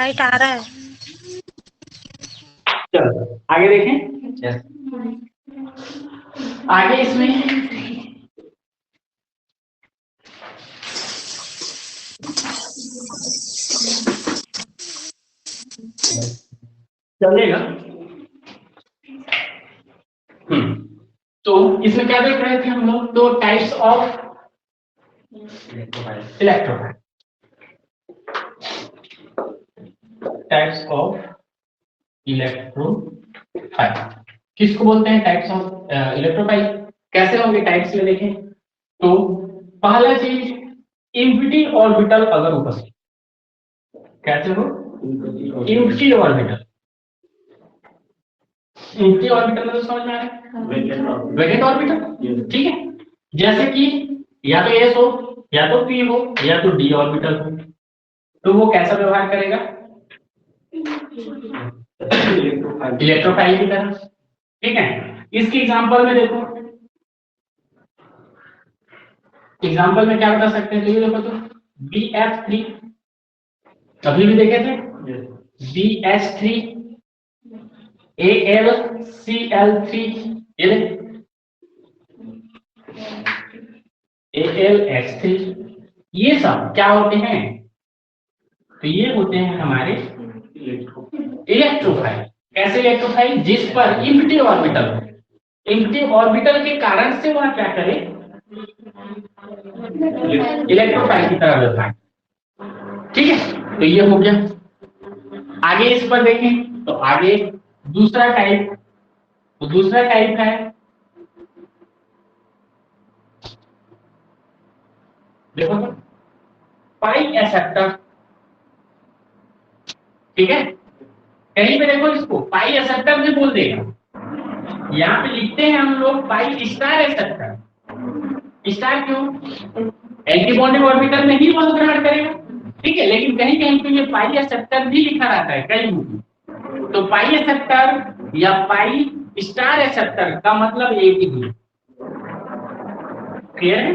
Light आ रहा है। चलो आगे देखें। yes. आगे इसमें चलेगा। तो इसमें क्या देख रहे थे हम लोग? दो types of electrophile, types of electrophile किसको बोलते हैं? टाइप्स ऑफ इलेक्ट्रोफाइल कैसे होंगे टाइप्स में देखें तो पहला चीज एम्प्टी ऑर्बिटल अगर उपस्थित, कैसे हो? Empty orbital. एम्प्टी ऑर्बिटल मतलब समझ में आ रहा है? वैकेंट ऑर्बिटल, ठीक है। जैसे कि या तो एस हो या तो पी हो या तो डी ऑर्बिटल हो, तो वो कैसा व्यवहार करेगा? इलेक्ट्रोफाइल की तरह, ठीक है। इसकी एग्जांपल में देखो, एग्जांपल में क्या बता सकते हैं? तो ये देखो तो BF3 कभी भी देखे थे, BH3 AlCl3, ये AlH3, ये सब क्या होते हैं? तो ये होते हैं हमारे इलेक्ट्रोफाइल। कैसे इलेक्ट्रोफाइल? जिस पर एम्प्टी ऑर्बिटल हो, एम्प्टी ऑर्बिटल के कारण से वह क्या करे? इलेक्ट्रोफाइल की तरह व्यवहार, ठीक है। तो ये हो गया। आगे इस पर देखें तो आगे दूसरा टाइप, तो दूसरा टाइप है देखो तो पाई एक्सेप्टर, ठीक है। कहीं पे देखो इसको पाई एक्सेप्टर भी बोल देगा, यहाँ पे लिखते हैं हम लोग पाई स्टार एक्सेप्टर। स्टार क्यों? एंटी बॉन्डिंग ऑर्बिटल में ही बॉन्ड ग्रहण करेगा, ठीक है। लेकिन कहीं कहीं पे ये पाई एक्सेप्टर भी लिखा रहता है कई बुक, तो पाई एक्सेप्टर या पाई स्टार एक्सेप्टर का मतलब एक ही है। क्लियर है?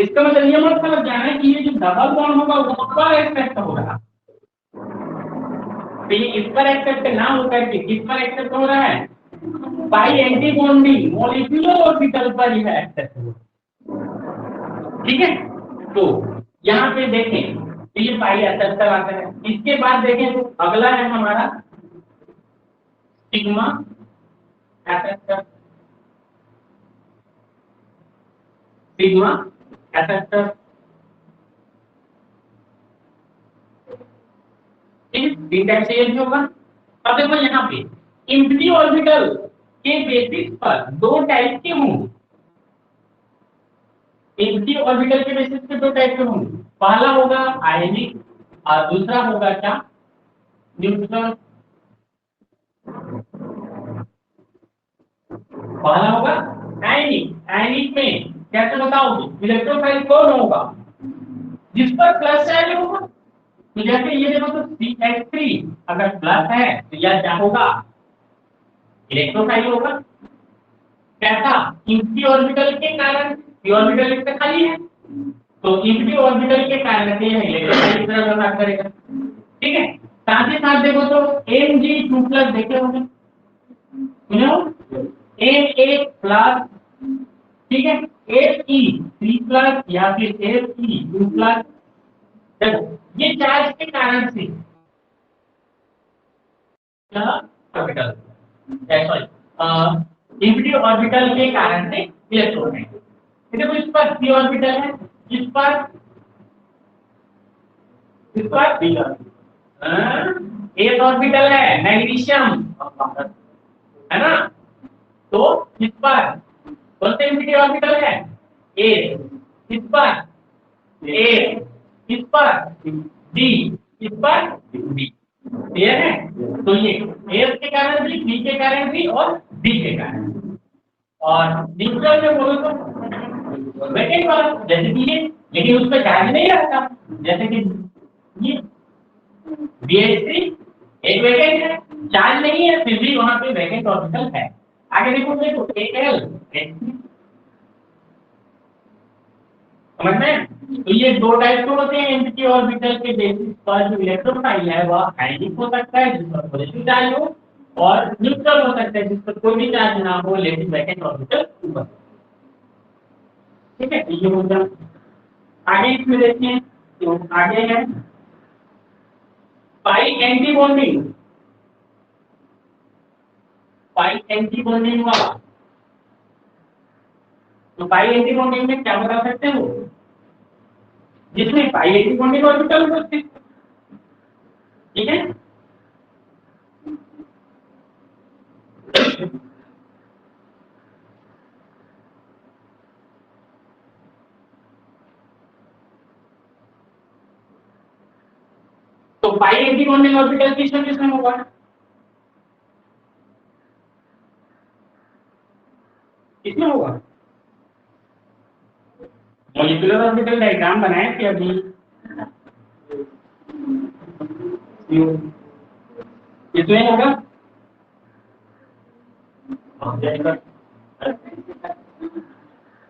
इसका मतलब ये मत समझ जाना कि ये जो डबल बॉन्ड होगा वो उस पर एक्सेप्ट होगा, तो ये इस पर एक्सेप्ट ना होकर के किस पर एक्सेप्ट हो रहा है? पाई एंटी बॉन्डिंग मॉलिक्यूलर ऑर्बिटल पर ही एक्सेप्ट हो, ठीक है। तो यहाँ पे देखें तो ये पाई एक्सेप्टर आता है। इसके बाद देखें तो अगला है हमारा सिग्मा एक्सेप्टर। सिग्मा एक्सेप्टर, तीन टाइप से ये भी होगा। अब देखो यहाँ पे एम्प्टी ऑर्बिटल के बेसिस पर दो टाइप के होंगे, एम्प्टी ऑर्बिटल के बेसिस पे दो टाइप के होंगे। पहला होगा आयनिक और दूसरा होगा क्या? न्यूट्रल। पहला होगा आयनिक। आयनिक में कैसे बताओगे? इलेक्ट्रोफाइल कौन होगा? जिस पर प्लस चार्ज होगा। तो जैसे ये देखो तो CH3 अगर प्लस है तो यह क्या होगा? इलेक्ट्रोफाइल होगा। कैसा? एम्प्टी ऑर्बिटल के कारण, p ऑर्बिटल इससे खाली है तो एम्प्टी ऑर्बिटल के कारण से यह इलेक्ट्रोफाइल की तरह व्यवहार करेगा, ठीक है। साथ ही साथ देखो तो Mg2+ देखे होंगे, सुने हो? Na+, ठीक है। Fe3+ या फिर Fe2+, देखो ये चार्ज के कारण से ऑर्बिटल, सॉरी एम्प्टी ऑर्बिटल के कारण से इलेक्ट्रोफाइल। देखो इस पर p ऑर्बिटल है, इस पर एस ऑर्बिटल है मैग्नीशियम, है ना। तो इस पर कौन सा एम्प्टी ऑर्बिटल है? ए। इस पर ए, इस पर डी, इस पर डी। क्लियर है? तो ये एस के कारण भी, डी के कारण भी और डी के कारण। और न्यूट्रल में बोलो तो वैकेंट वाला, जैसे कि ये, लेकिन उस पर चार्ज नहीं रहता, जैसे कि ये BH3 एक वैकेंट है, चार्ज नहीं है, फिर भी वहां पे वैकेंट ऑर्बिटल है। आगे देखो Al समझ में? तो ये दो टाइप के होते हैं एम्प्टी ऑर्बिटल के बेसिस पर जो इलेक्ट्रोफाइल है वह आयनिक हो सकता है जिस पर पॉजिटिव चार्ज हो, और न्यूट्रल हो सकता है जिस पर कोई भी चार्ज ना हो लेकिन वैकेंट ऑर्बिटल ऊपर। ठीक है, ये हो गया। आगे इसमें देखिए, तो आगे है पाई एंटी बॉन्डिंग। पाई एंटी बॉन्डिंग वाला, तो पाई एंटी बॉन्डिंग में क्या बता सकते हो, जिसमें पाई एंटी बॉन्डिंग ऑर्बिटल उपस्थित। ठीक है, तो पाई एंटी बॉन्डिंग ऑर्बिटल किसमें होगा, किसमें होगा? मॉलिक्यूलर ऑर्बिटल डायग्राम बनाए थे अभी, इसमें होगा,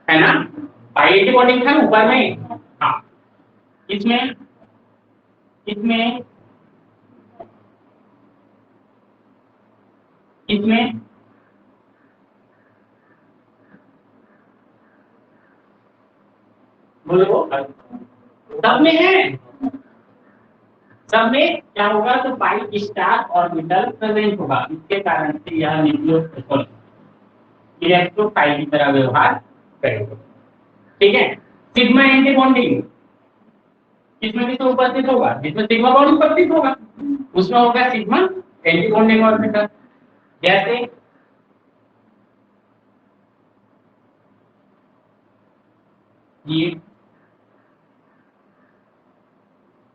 है ना? पाई एंटी बॉन्डिंग था ऊपर में। हाँ, इसमें इसमें इसमें बोलो, सब में है, सब में क्या होगा, तो पाई स्टार ऑर्बिटल प्रेजेंट होगा, इसके कारण से यह न्यूक्लियो इलेक्ट्रोफाइल की तरह व्यवहार करेगा। ठीक है, सिग्मा एंटी बॉन्डिंग किसमें भी तो उपस्थित होगा, जिसमें सिग्मा बॉन्ड उपस्थित होगा उसमें होगा सिग्मा एंटी बॉन्डिंग ऑर्बिटल। जैसे ये,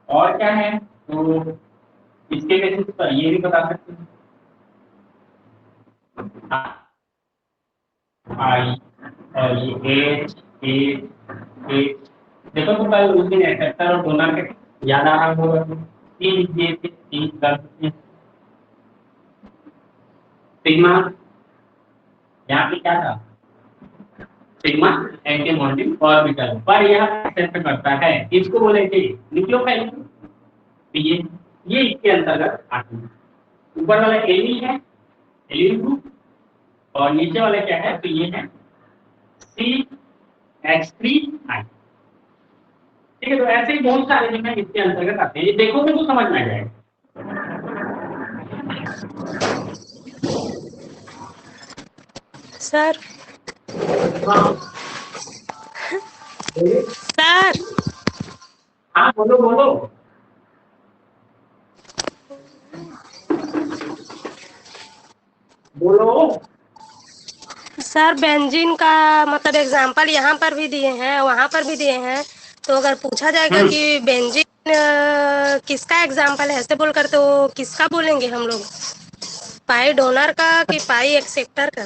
और क्या है, तो इसके बेसिस पर ये भी बता सकते हैं, आई और ये एच एच एच। देखो तो कल उस दिन एक्सेप्टर और डोनर के याद आ रहा होगा, तीन लिखिए थे, तीन कर सकते हैं। सिग्मा यहाँ पे क्या था, सिग्मा एंटी बॉन्डिंग ऑर्बिटल पर यह एक्सेप्ट करता है, इसको बोले थे न्यूक्लियोफाइल। तो ये इसके अंतर्गत आते हैं। ऊपर वाला एली है, एलिल ग्रुप, और नीचे वाला क्या है, तो ये है CH3I। ठीक है, तो ऐसे ही बहुत सारे जो है इसके अंतर्गत आते हैं, ये देखोगे तो समझ में आ जाएगा। सर हाँ सर हाँ, बोलो बोलो। बोलो। सर बेंजीन का मतलब एग्जाम्पल यहाँ पर भी दिए हैं वहाँ पर भी दिए हैं, तो अगर पूछा जाएगा कि बेंजीन किसका एग्जाम्पल है ऐसे बोलकर, तो किसका बोलेंगे हम लोग, पाई डोनर का कि पाई एक्सेप्टर का?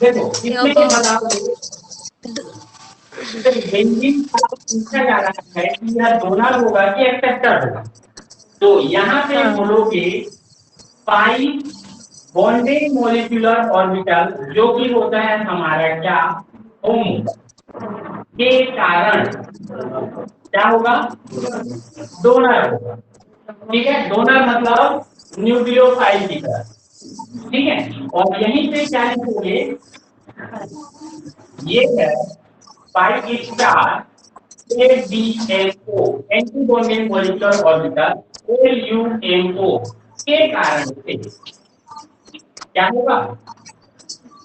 देखो इसमें अब बताओ, बेंजीन का पूछा जा रहा है कि यह डोनर होगा कि एक्सेप्टर होगा, तो यहाँ पे हाँ बोलोगे पाई बॉन्डिंग मॉलिक्यूलर ऑर्बिटल, जो कि होता है हमारा क्या, ओम के कारण क्या होगा, डोनर होगा। ठीक है, डोनर मतलब न्यूक्लियोफाइल की तरह। ठीक है, और यहीं पे क्या लिखोगे, ये है pi star ADNO anti bonding molecular orbital LUMO के कारण से क्या होगा,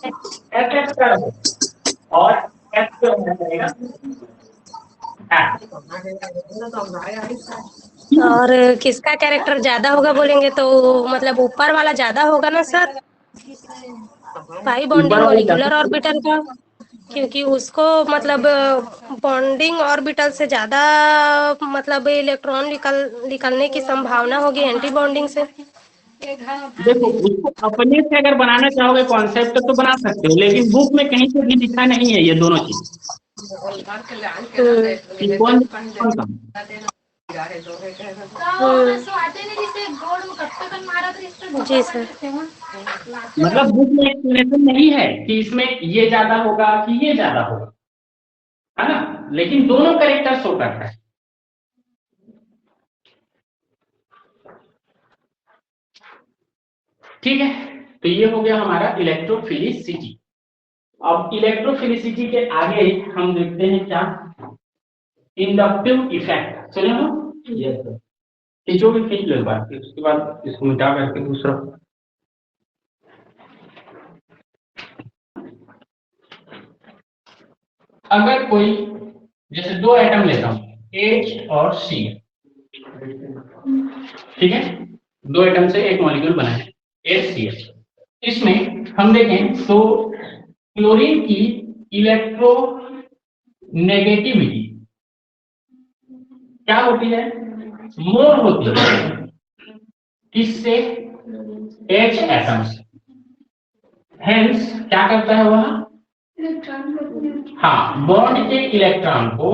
एक्सेप्टर होगा, और एक्सेप्टर होना चाहिए और किसका कैरेक्टर ज्यादा होगा बोलेंगे तो मतलब ऊपर वाला ज्यादा होगा ना सर, पाई ऊपर बॉन्डिंग वाले मॉलिक्यूलर ऑर्बिटल का, क्योंकि उसको मतलब बॉन्डिंग ऑर्बिटल से ज्यादा मतलब इलेक्ट्रॉन निकलने की संभावना होगी एंटी बॉन्डिंग से। देखो उसको अपने से अगर बनाना चाहोगे कॉन्सेप्ट तो बना सकते हो, लेकिन बुक में कहीं पे भी लिखा नहीं है ये दोनों चीज कि कौन सा। जी सर। मतलब बुक में एक्सप्लेनेशन नहीं है कि इसमें ये ज्यादा होगा कि ये ज्यादा होगा, है ना? लेकिन दोनों कैरेक्टर शो करता है। ठीक है, तो ये हो गया हमारा इलेक्ट्रोफिलिसिटी। अब इलेक्ट्रोफिलिसिटी के आगे हम देखते हैं क्या, इंडक्टिव इफेक्ट। सुने हो? Yes sir. ये जो भी खींच लो बात, उसके बाद इसको मिटा करके दूसरा। अगर कोई जैसे दो एटम लेता हूं, H और C, ठीक है, दो एटम से एक मॉलिक्यूल बना है HCl। इसमें हम देखें तो क्लोरीन की इलेक्ट्रो नेगेटिविटी क्या होती है, मोर होती है। किससे? H एटम से। हेंस क्या करता है वह, हाँ, बॉन्ड के इलेक्ट्रॉन को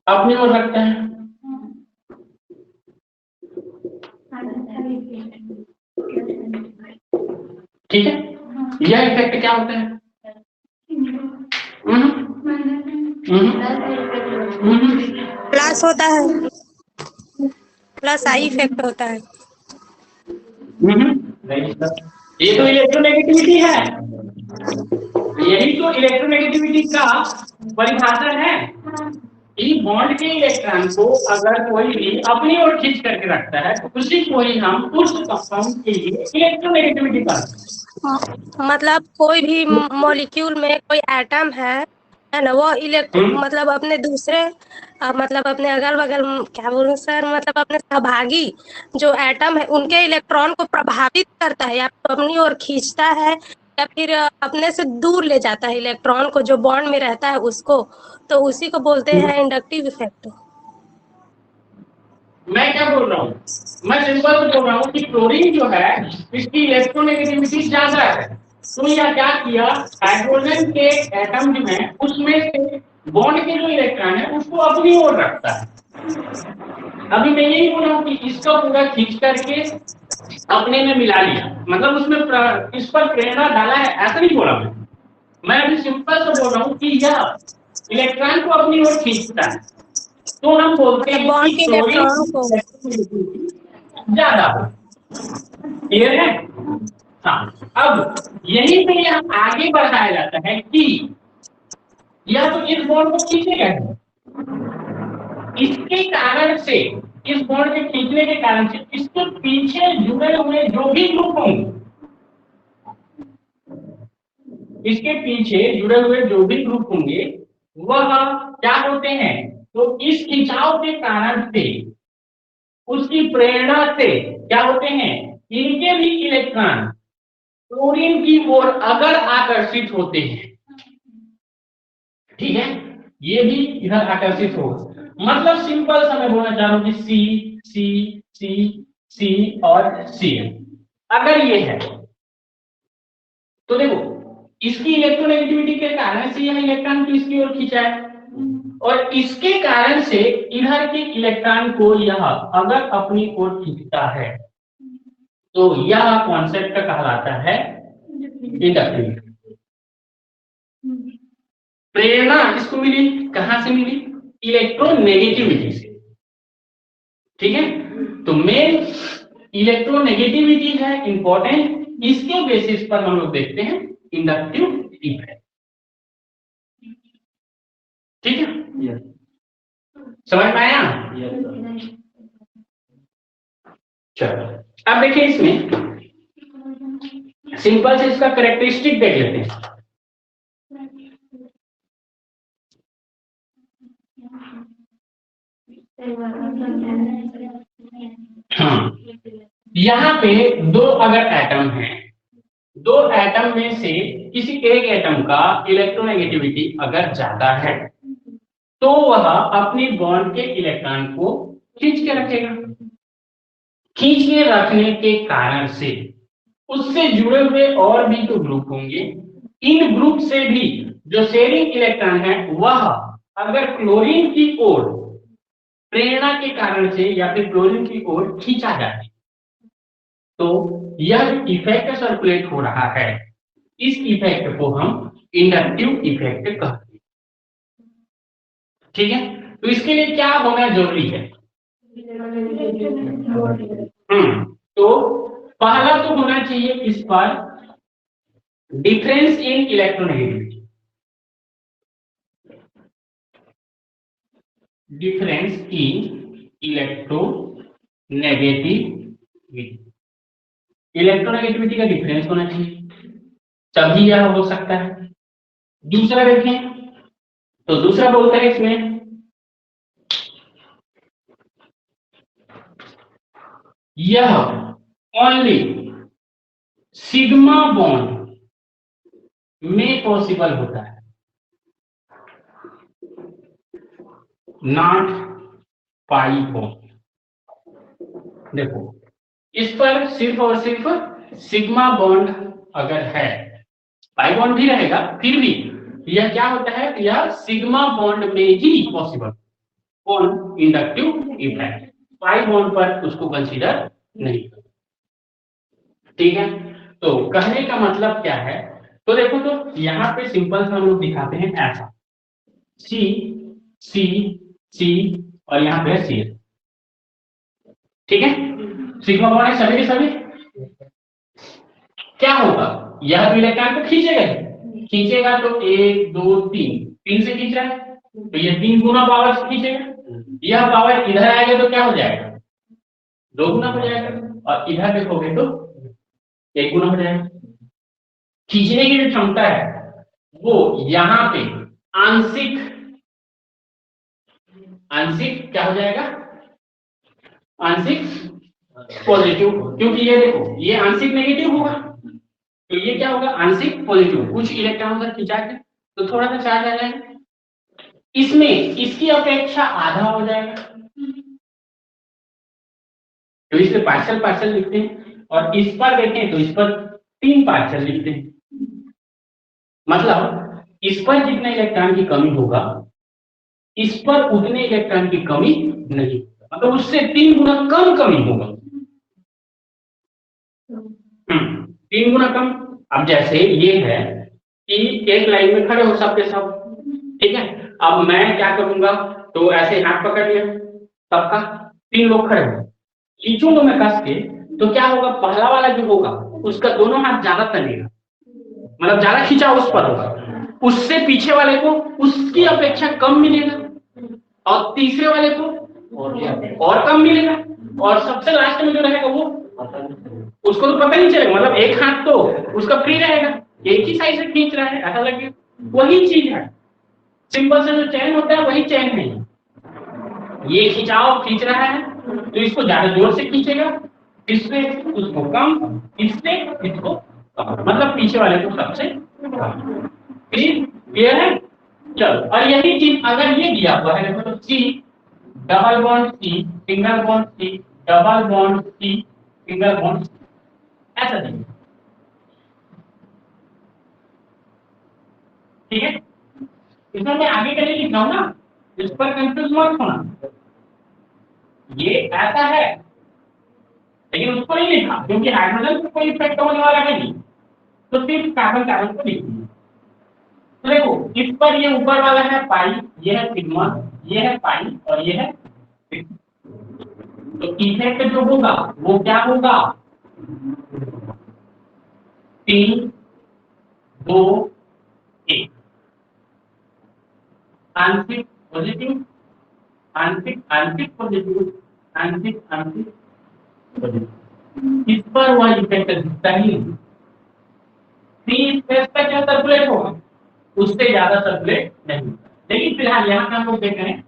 अपनी ओर रखता है। ठीक है, यह इफेक्ट क्या होता है? प्लस होता है, प्लस आई इफेक्ट होता है। ये तो इलेक्ट्रोनेगेटिविटी है, यही तो इलेक्ट्रोनेगेटिविटी का परिभाषा है कि बॉन्ड के इलेक्ट्रॉन को अगर कोई भी अपनी ओर खींच करके रखता है तो उसी को ही हम उस कंपाउंड के लिए इलेक्ट्रोनेगेटिविटी कहते हैं। मतलब कोई भी मॉलिक्यूल में कोई एटम है ना, वो मतलब अपने दूसरे मतलब अपने अगल बगल क्या बोलूं सर, मतलब अपने सहभागी जो एटम है उनके इलेक्ट्रॉन को प्रभावित करता है, या तो अपनी ओर खींचता है या फिर अपने से दूर ले जाता है इलेक्ट्रॉन को, जो बॉन्ड में रहता है उसको, तो उसी को बोलते हैं इंडक्टिव इफेक्ट। मैं क्या बोल रहा हूँ, मैं सिंपल से बोल रहा हूँ कि क्लोरीन जो है इसकी इलेक्ट्रोनेगेटिविटी ज्यादा है, तो यह क्या किया, हाइड्रोजन के एटम में उसमें से बॉन्ड के जो इलेक्ट्रॉन है उसको अपनी ओर रखता है। अभी मैं यही बोल रहा हूँ कि इसका पूरा खींच करके अपने में मिला लिया, मतलब उसमें इस पर प्रेरणा डाला है, ऐसा नहीं बोला मैं अभी सिंपल से बोल रहा हूँ कि यह इलेक्ट्रॉन को अपनी ओर खींचता है, तो हम बोलते हैं बॉन्ड कि के क्लोरीन इलेक्ट्रॉन को ज्यादा हो। क्लियर है? हाँ, अब यहीं पे यह आगे बढ़ाया जाता है कि यह तो इस बॉन्ड को खींचेगा, इसके कारण से, इस बॉन्ड के खींचने के कारण से इसके पीछे जुड़े हुए जो भी ग्रुप होंगे, इसके पीछे जुड़े हुए जो भी ग्रुप होंगे वह क्या होते हैं, तो इस खिंचाव के कारण से, उसकी प्रेरणा से क्या होते हैं, इनके भी इलेक्ट्रॉन क्लोरीन की ओर अगर आकर्षित होते हैं, ठीक है, ये भी इधर आकर्षित हो। मतलब सिंपल सा मैं बोलना चाह रहा हूं कि सी सी सी सी और सी, अगर ये है तो देखो इसकी इलेक्ट्रोनेगेटिविटी के कारण से यह इलेक्ट्रॉन को इसकी ओर खींचा है, और इसके कारण से इधर के इलेक्ट्रॉन को यह अगर अपनी ओर खींचता है तो यह कॉन्सेप्ट कहलाता है इंडक्टिविटी। प्रेरणा इसको मिली कहां से मिली, इलेक्ट्रोनेगेटिविटी से। ठीक है, तो मेन इलेक्ट्रोनेगेटिविटी है इंपॉर्टेंट, इसके बेसिस पर हम लोग देखते हैं इंडक्टिव इफेक्ट। ठीक है, yes. समझ में आया? yes, चलो अब देखिए इसमें सिंपल से इसका कैरेक्टरिस्टिक देख लेते हैं। हाँ, यहाँ पे दो अगर एटम हैं, दो एटम में से किसी एक एटम का इलेक्ट्रोनेगेटिविटी अगर ज्यादा है तो वह अपनी बॉन्ड के इलेक्ट्रॉन को खींच के रखेगा। खींच के रखने के कारण से उससे जुड़े हुए और भी जो ग्रुप होंगे, इन ग्रुप से भी जो शेयरिंग इलेक्ट्रॉन है वह अगर क्लोरीन की ओर प्रेरणा के कारण से या फिर क्लोरीन की ओर खींचा जाए तो यह इफेक्ट सर्कुलेट हो रहा है, इस इफेक्ट को हम इंडक्टिव इफेक्ट कहते हैं। ठीक है, तो इसके लिए क्या होना जरूरी है? तो पहला तो होना चाहिए इस पर difference in electronegativity, difference in electronegativity, electronegativity का डिफरेंस होना चाहिए, तभी यह हो सकता है। दूसरा देखें तो दूसरा बोलता है इसमें यह ओनली सिग्मा बॉन्ड में पॉसिबल होता है, नॉट पाई बॉन्ड। देखो इस पर सिर्फ और सिर्फ सिग्मा बॉन्ड अगर है, पाई बॉन्ड भी रहेगा, फिर भी यह क्या होता है, यह सिग्मा बॉन्ड में ही possible on inductive effect, pi bond पर उसको कंसीडर नहीं। ठीक है, तो कहने का मतलब क्या है, तो देखो तो यहाँ पे सिंपल सा हम लोग दिखाते हैं ऐसा, सी सी सी और यहाँ पे सी। ठीक है, सिग्मा बॉन्ड है सभी के सभी, क्या होगा, यह तो इलेक्ट्रॉन को खींचेगा, खींचेगा तो 1 2 3 3 से खींच रहा है, तो ये 3 गुना पावर से खींचेगा, यह पावर इधर आएगा तो क्या हो जाएगा, 2 गुना हो जाएगा, और इधर देखोगे तो 1 गुना हो जाएगा। खींचने की जो क्षमता है वो यहाँ पे आंशिक आंशिक क्या हो जाएगा, आंशिक पॉजिटिव, क्योंकि ये देखो ये आंशिक नेगेटिव होगा, तो ये क्या होगा, आंशिक पॉजिटिव, कुछ इलेक्ट्रॉन उधर खिंचा के तो थोड़ा सा चार्ज आ जाएगा, इसमें इसकी अपेक्षा आधा हो जाएगा, तो इसमें पार्शियल पार्शियल लिखते हैं, और इस पर देखें तो इस पर 3 पार्शियल लिखते हैं, मतलब इस पर जितना इलेक्ट्रॉन की कमी होगा इस पर उतने इलेक्ट्रॉन की कमी नहीं, मतलब उससे 3 गुना कम कमी होगा, 3 गुना कम। अब जैसे ये है कि एक लाइन में खड़े हो सबके सब, ठीक है, अब मैं क्या करूंगा, तो ऐसे हाथ पकड़ लिया सबका, 3 लोग खड़े हो, खींचूंगा मैं कस के, तो क्या होगा, पहला वाला जो होगा उसका दोनों हाथ ज्यादा तनेगा, मतलब ज्यादा खींचा उस पर होगा, उससे पीछे वाले को उसकी अपेक्षा कम मिलेगा, और तीसरे वाले को और कम मिलेगा, और सबसे लास्ट में जो रहेगा वो उसको तो पता नहीं चलेगा, मतलब एक हाथ तो उसका फ्री रहेगा, एक ही साइड से खींच रहा है ऐसा लगेगा, वही चीज है, सिंपल से जो चैन होता है वही चैन है, ये खिंचाव खींच रहा है तो इसको ज्यादा जोर से खींचेगा, इससे उसको कम, इससे इसको कम, मतलब पीछे वाले को सबसे कम। क्लियर है, चलो, और यही चीज अगर ये दिया हुआ है देखो तो C double bond C single bond C double bond C single bond ऐसा नहीं, ठीक है, इसमें मैं आगे के लिए लिख रहा हूं ना, इस पर कंफ्यूज मत होना, ये ऐसा है लेकिन उसको नहीं लिखा क्योंकि हाइड्रोजन को कोई इफेक्ट होने वाला है नहीं, तो सिर्फ कार्बन कार्बन को लिख दिया। तो देखो इस पर ये ऊपर वाला है पाई, ये है सिग्मा, ये है पाई और ये है सिग्मा, तो इफेक्ट जो होगा वो क्या होगा, 3 2 1, आंशिक पॉजिटिव आंशिक आंशिक पॉजिटिव आंशिक आंशिक पॉजिटिव, इस पर वह इफेक्ट दिखता ही नहीं, फ्री स्पेस का क्या सर्कुलेट होगा, उससे ज्यादा सर्कुलेट नहीं होता, लेकिन फिलहाल यहाँ पे हम लोग देख रहे हैं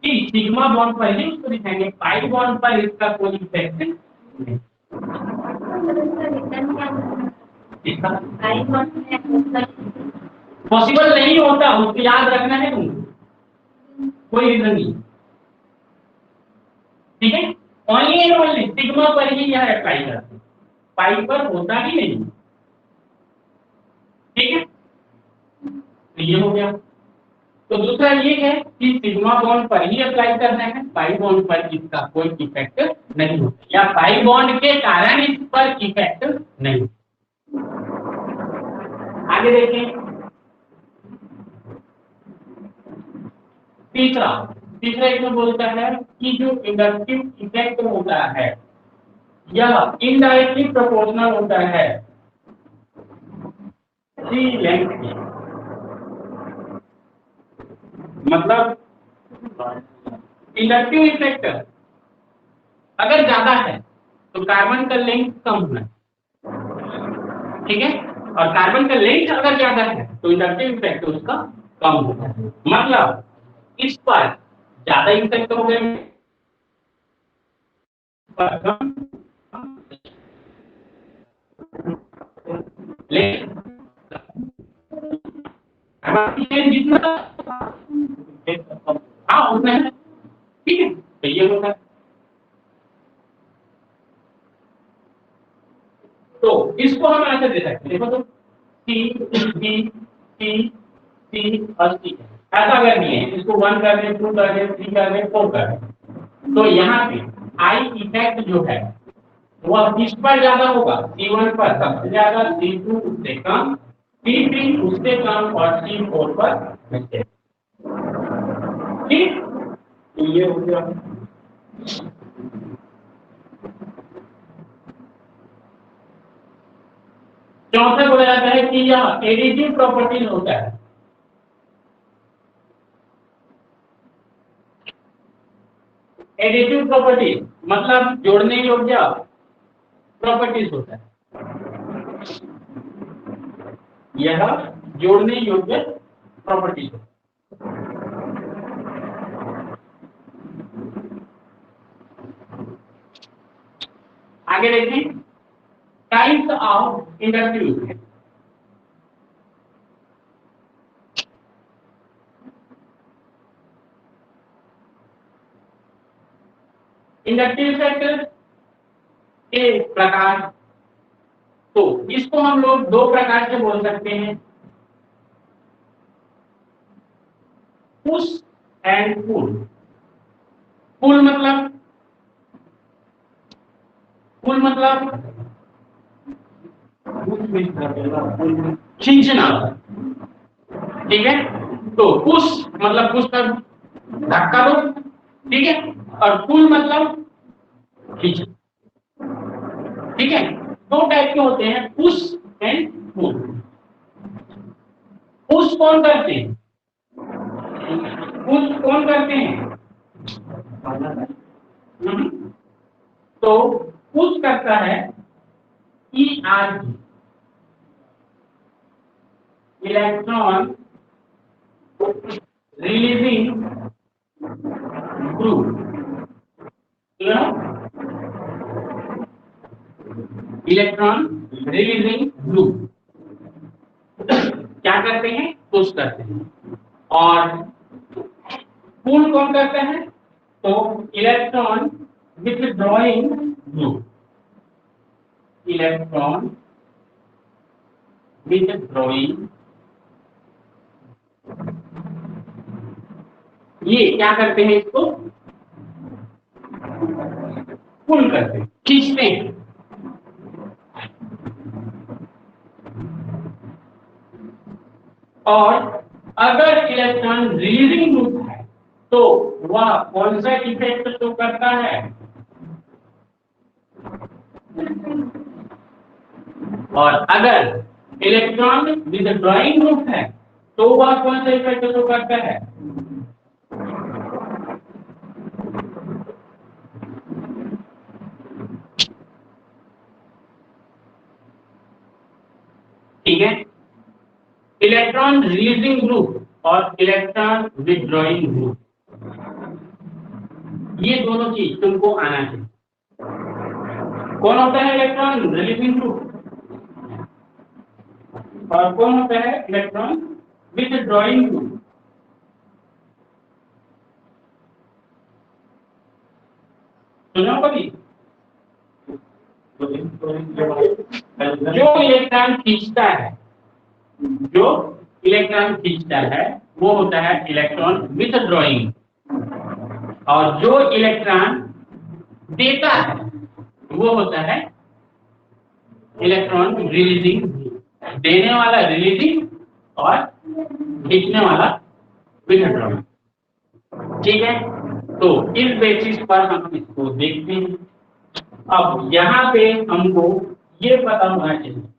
कि सिग्मा बॉन्ड पर ही उसको दिखाएंगे, पाई बॉन्ड पर इसका कोई इफेक्ट नहीं, पॉसिबल नहीं होता, उसको याद रखना है तुमको, कोई रीजन नहीं, ठीक है, ओनली एंड ओनली सिग्मा पर ही यह अप्लाई करते हैं, पाई पर होता ही नहीं, ठीक है, तो ये हो गया। तो दूसरा ये है कि सिग्मा बॉन्ड पर ही अप्लाई करना है, पाई बॉन्ड पर इसका कोई इफेक्ट नहीं होता, या पाई बॉन्ड के कारण इस पर इफेक्ट नहीं। आगे देखें, तीसरा तीसरा इसमें बोलता है कि जो इंडक्टिव इफेक्ट होता है यह इनडायरेक्टली प्रोपोर्शनल होता है सी लेंथ की। मतलब इंडक्टिव इफेक्ट अगर ज्यादा है तो कार्बन का लेंथ कम होना है, ठीक है, और कार्बन का लेंथ अगर ज्यादा है तो इंडक्टिव इफेक्ट उसका कम होता है। मतलब इस पर ज्यादा इफेक्ट हो गए लेकिन जितना हाँ उतना है, ठीक है, तो ये होता है। तो इसको हम ऐसे दे सकते हैं, देखो तो सी सी सी सी और सी ऐसा अगर नहीं है, इसको 1 कर दें, 2 कर दें, 3 कर दें, 4 कर दें, तो यहाँ पे आई इफेक्ट जो है वह किस पर ज्यादा होगा, C1 पर सबसे ज्यादा, C2 उससे कम, C3 उससे कम और C4 पर उससे, ठीक, तो ये हो गया। चौथा बोला जाता है कि यह एडिटिव प्रॉपर्टीज होता है। एडिटिव प्रॉपर्टीज मतलब जोड़ने योग्य प्रॉपर्टीज होता है, यह जोड़ने योग्य प्रॉपर्टीज होता है। आगे देखें types of inductive effect. Inductive effect के प्रकार, तो इसको हम लोग दो प्रकार से बोल सकते हैं, पुश एंड पुल। पुल मतलब खींचना, ठीक है, तो पुश मतलब पुश कर धक्का दो, ठीक है, और पुल मतलब खींचना, ठीक है। दो टाइप के होते हैं, पुश एंड पुल। पुश कौन करते हैं, पुश कौन करते हैं, तो पुश करता है ERG, electron releasing group, electron releasing group क्या करते हैं, पुश करते हैं। और पुल कौन करते हैं, तो electron withdrawing group, electron withdrawing, ये क्या करते हैं, इसको पुल करते हैं, खींचते हैं। और अगर इलेक्ट्रॉन रिलीजिंग ग्रुप है तो वह कौन सा इफेक्ट शो करता है, और अगर इलेक्ट्रॉन विथड्रॉइंग ग्रुप है तो वह कौन सा इफेक्ट शो करता है, ठीक है। इलेक्ट्रॉन रिलीजिंग ग्रुप और इलेक्ट्रॉन विथड्रॉइंग ग्रुप, ये दोनों चीज तुमको आना चाहिए। कौन होता है इलेक्ट्रॉन रिलीजिंग ग्रुप और कौन होता है इलेक्ट्रॉन विथड्रॉइंग ग्रुप। सुनो कभी, जो इलेक्ट्रॉन खींचता है, जो इलेक्ट्रॉन खींचता है वो होता है इलेक्ट्रॉन विथड्रॉइंग, और जो इलेक्ट्रॉन देता है वो होता है इलेक्ट्रॉन रिलीजिंग। देने वाला रिलीजिंग और खींचने वाला विथड्रॉइंग। ठीक है, तो इस बेसिस पर हम इसको देखते हैं। अब यहाँ पे हमको ये पता होना चाहिए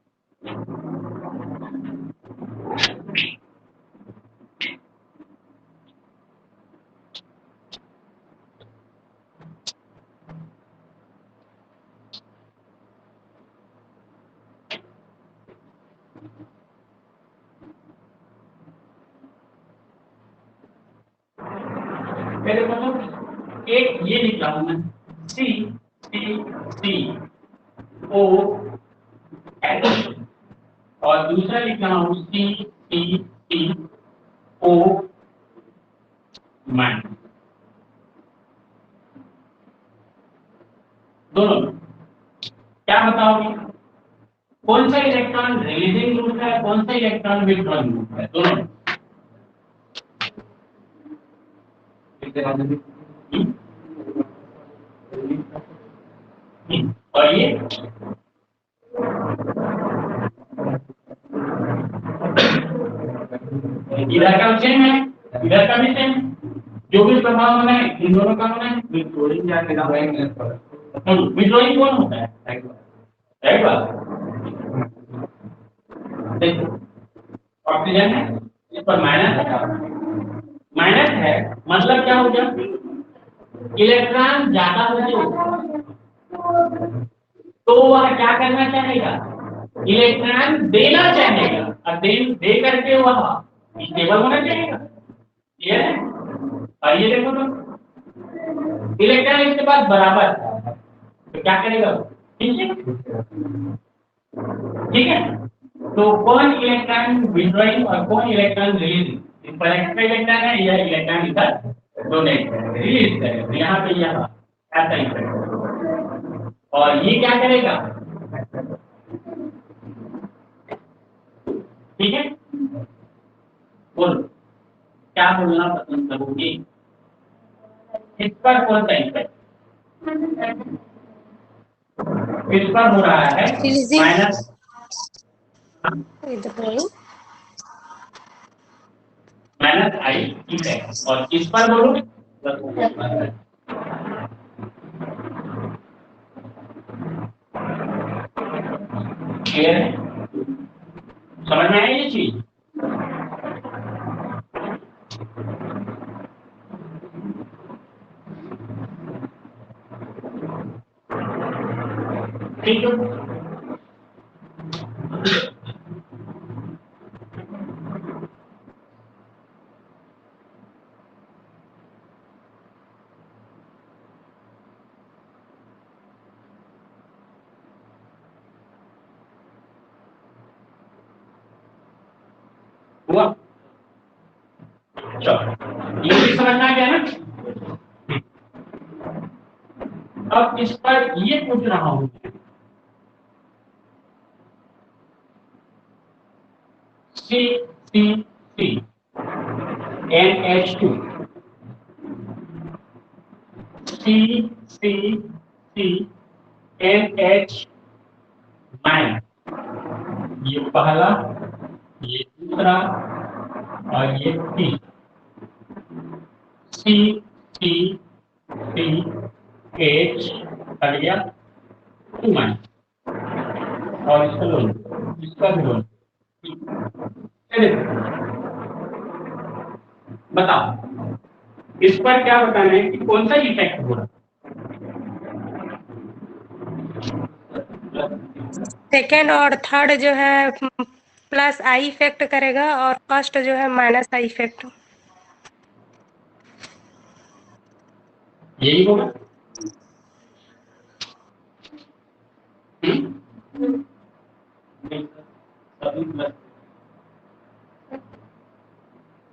मेरे मतलब एक ये लिखा हूं मैं सी सी सी ओ एच और दूसरा लिख रहा हूं सी सी सी ओ माइनस, दोनों क्या बताओगे कौन सा इलेक्ट्रॉन रिलीजिंग ग्रुप है, कौन सा इलेक्ट्रॉन विथड्रॉइंग ग्रुप है, दोनों और ये इधर का सेम है, इधर का भी सेम, जो भी प्रभाव होना है इन दोनों का होना है। विथड्रॉइंग विथड्रॉइंग कौन होता है, राइट बात, देखो ऑक्सीजन है, इस पर माइनस है, मतलब क्या हो गया, इलेक्ट्रॉन ज्यादा हो गया, तो वह क्या करना चाहेगा, इलेक्ट्रॉन देना चाहेगा, और दे करके वह स्टेबल होना चाहेगा, क्लियर है। और ये देखो तो इलेक्ट्रॉन इसके बाद बराबर, तो क्या करेगा, ठीक है, तो कौन इलेक्ट्रॉन विथड्रॉइंग और कौन इलेक्ट्रॉन रिलीजिंग, इस पर एक्स्ट्रा इलेक्ट्रॉन है, यह इलेक्ट्रॉन इधर डोनेट रिलीज करेगा, तो यहाँ पे यह ऐसा इफेक्ट, और ये क्या करेगा, ठीक है, बोलो क्या बोलना पसंद करोगे, इस पर कौन सा इफेक्ट, इस पर हो रहा है माइनस माइनस आई इफेक्ट, और इस पर बोलो क्लियर है, समझ में आया ये चीज, ठीक है। हुआ, चलो ये भी समझना गया ना। अब इस पर ये पूछ रहा हूं, सी सी सी NH2 सी सी सी NH माइनस, ये पहला, ये दूसरा और ये तीसरा, सी सी सी H आ गया 2 माइनस, और इसका लोन, इसका भी लोन, बताओ इस पर क्या बताना है कि कौन सा इफेक्ट हो रहा है, सेकेंड और थर्ड जो है प्लस आई इफेक्ट करेगा और फर्स्ट जो है माइनस आई इफेक्ट, यही होगा।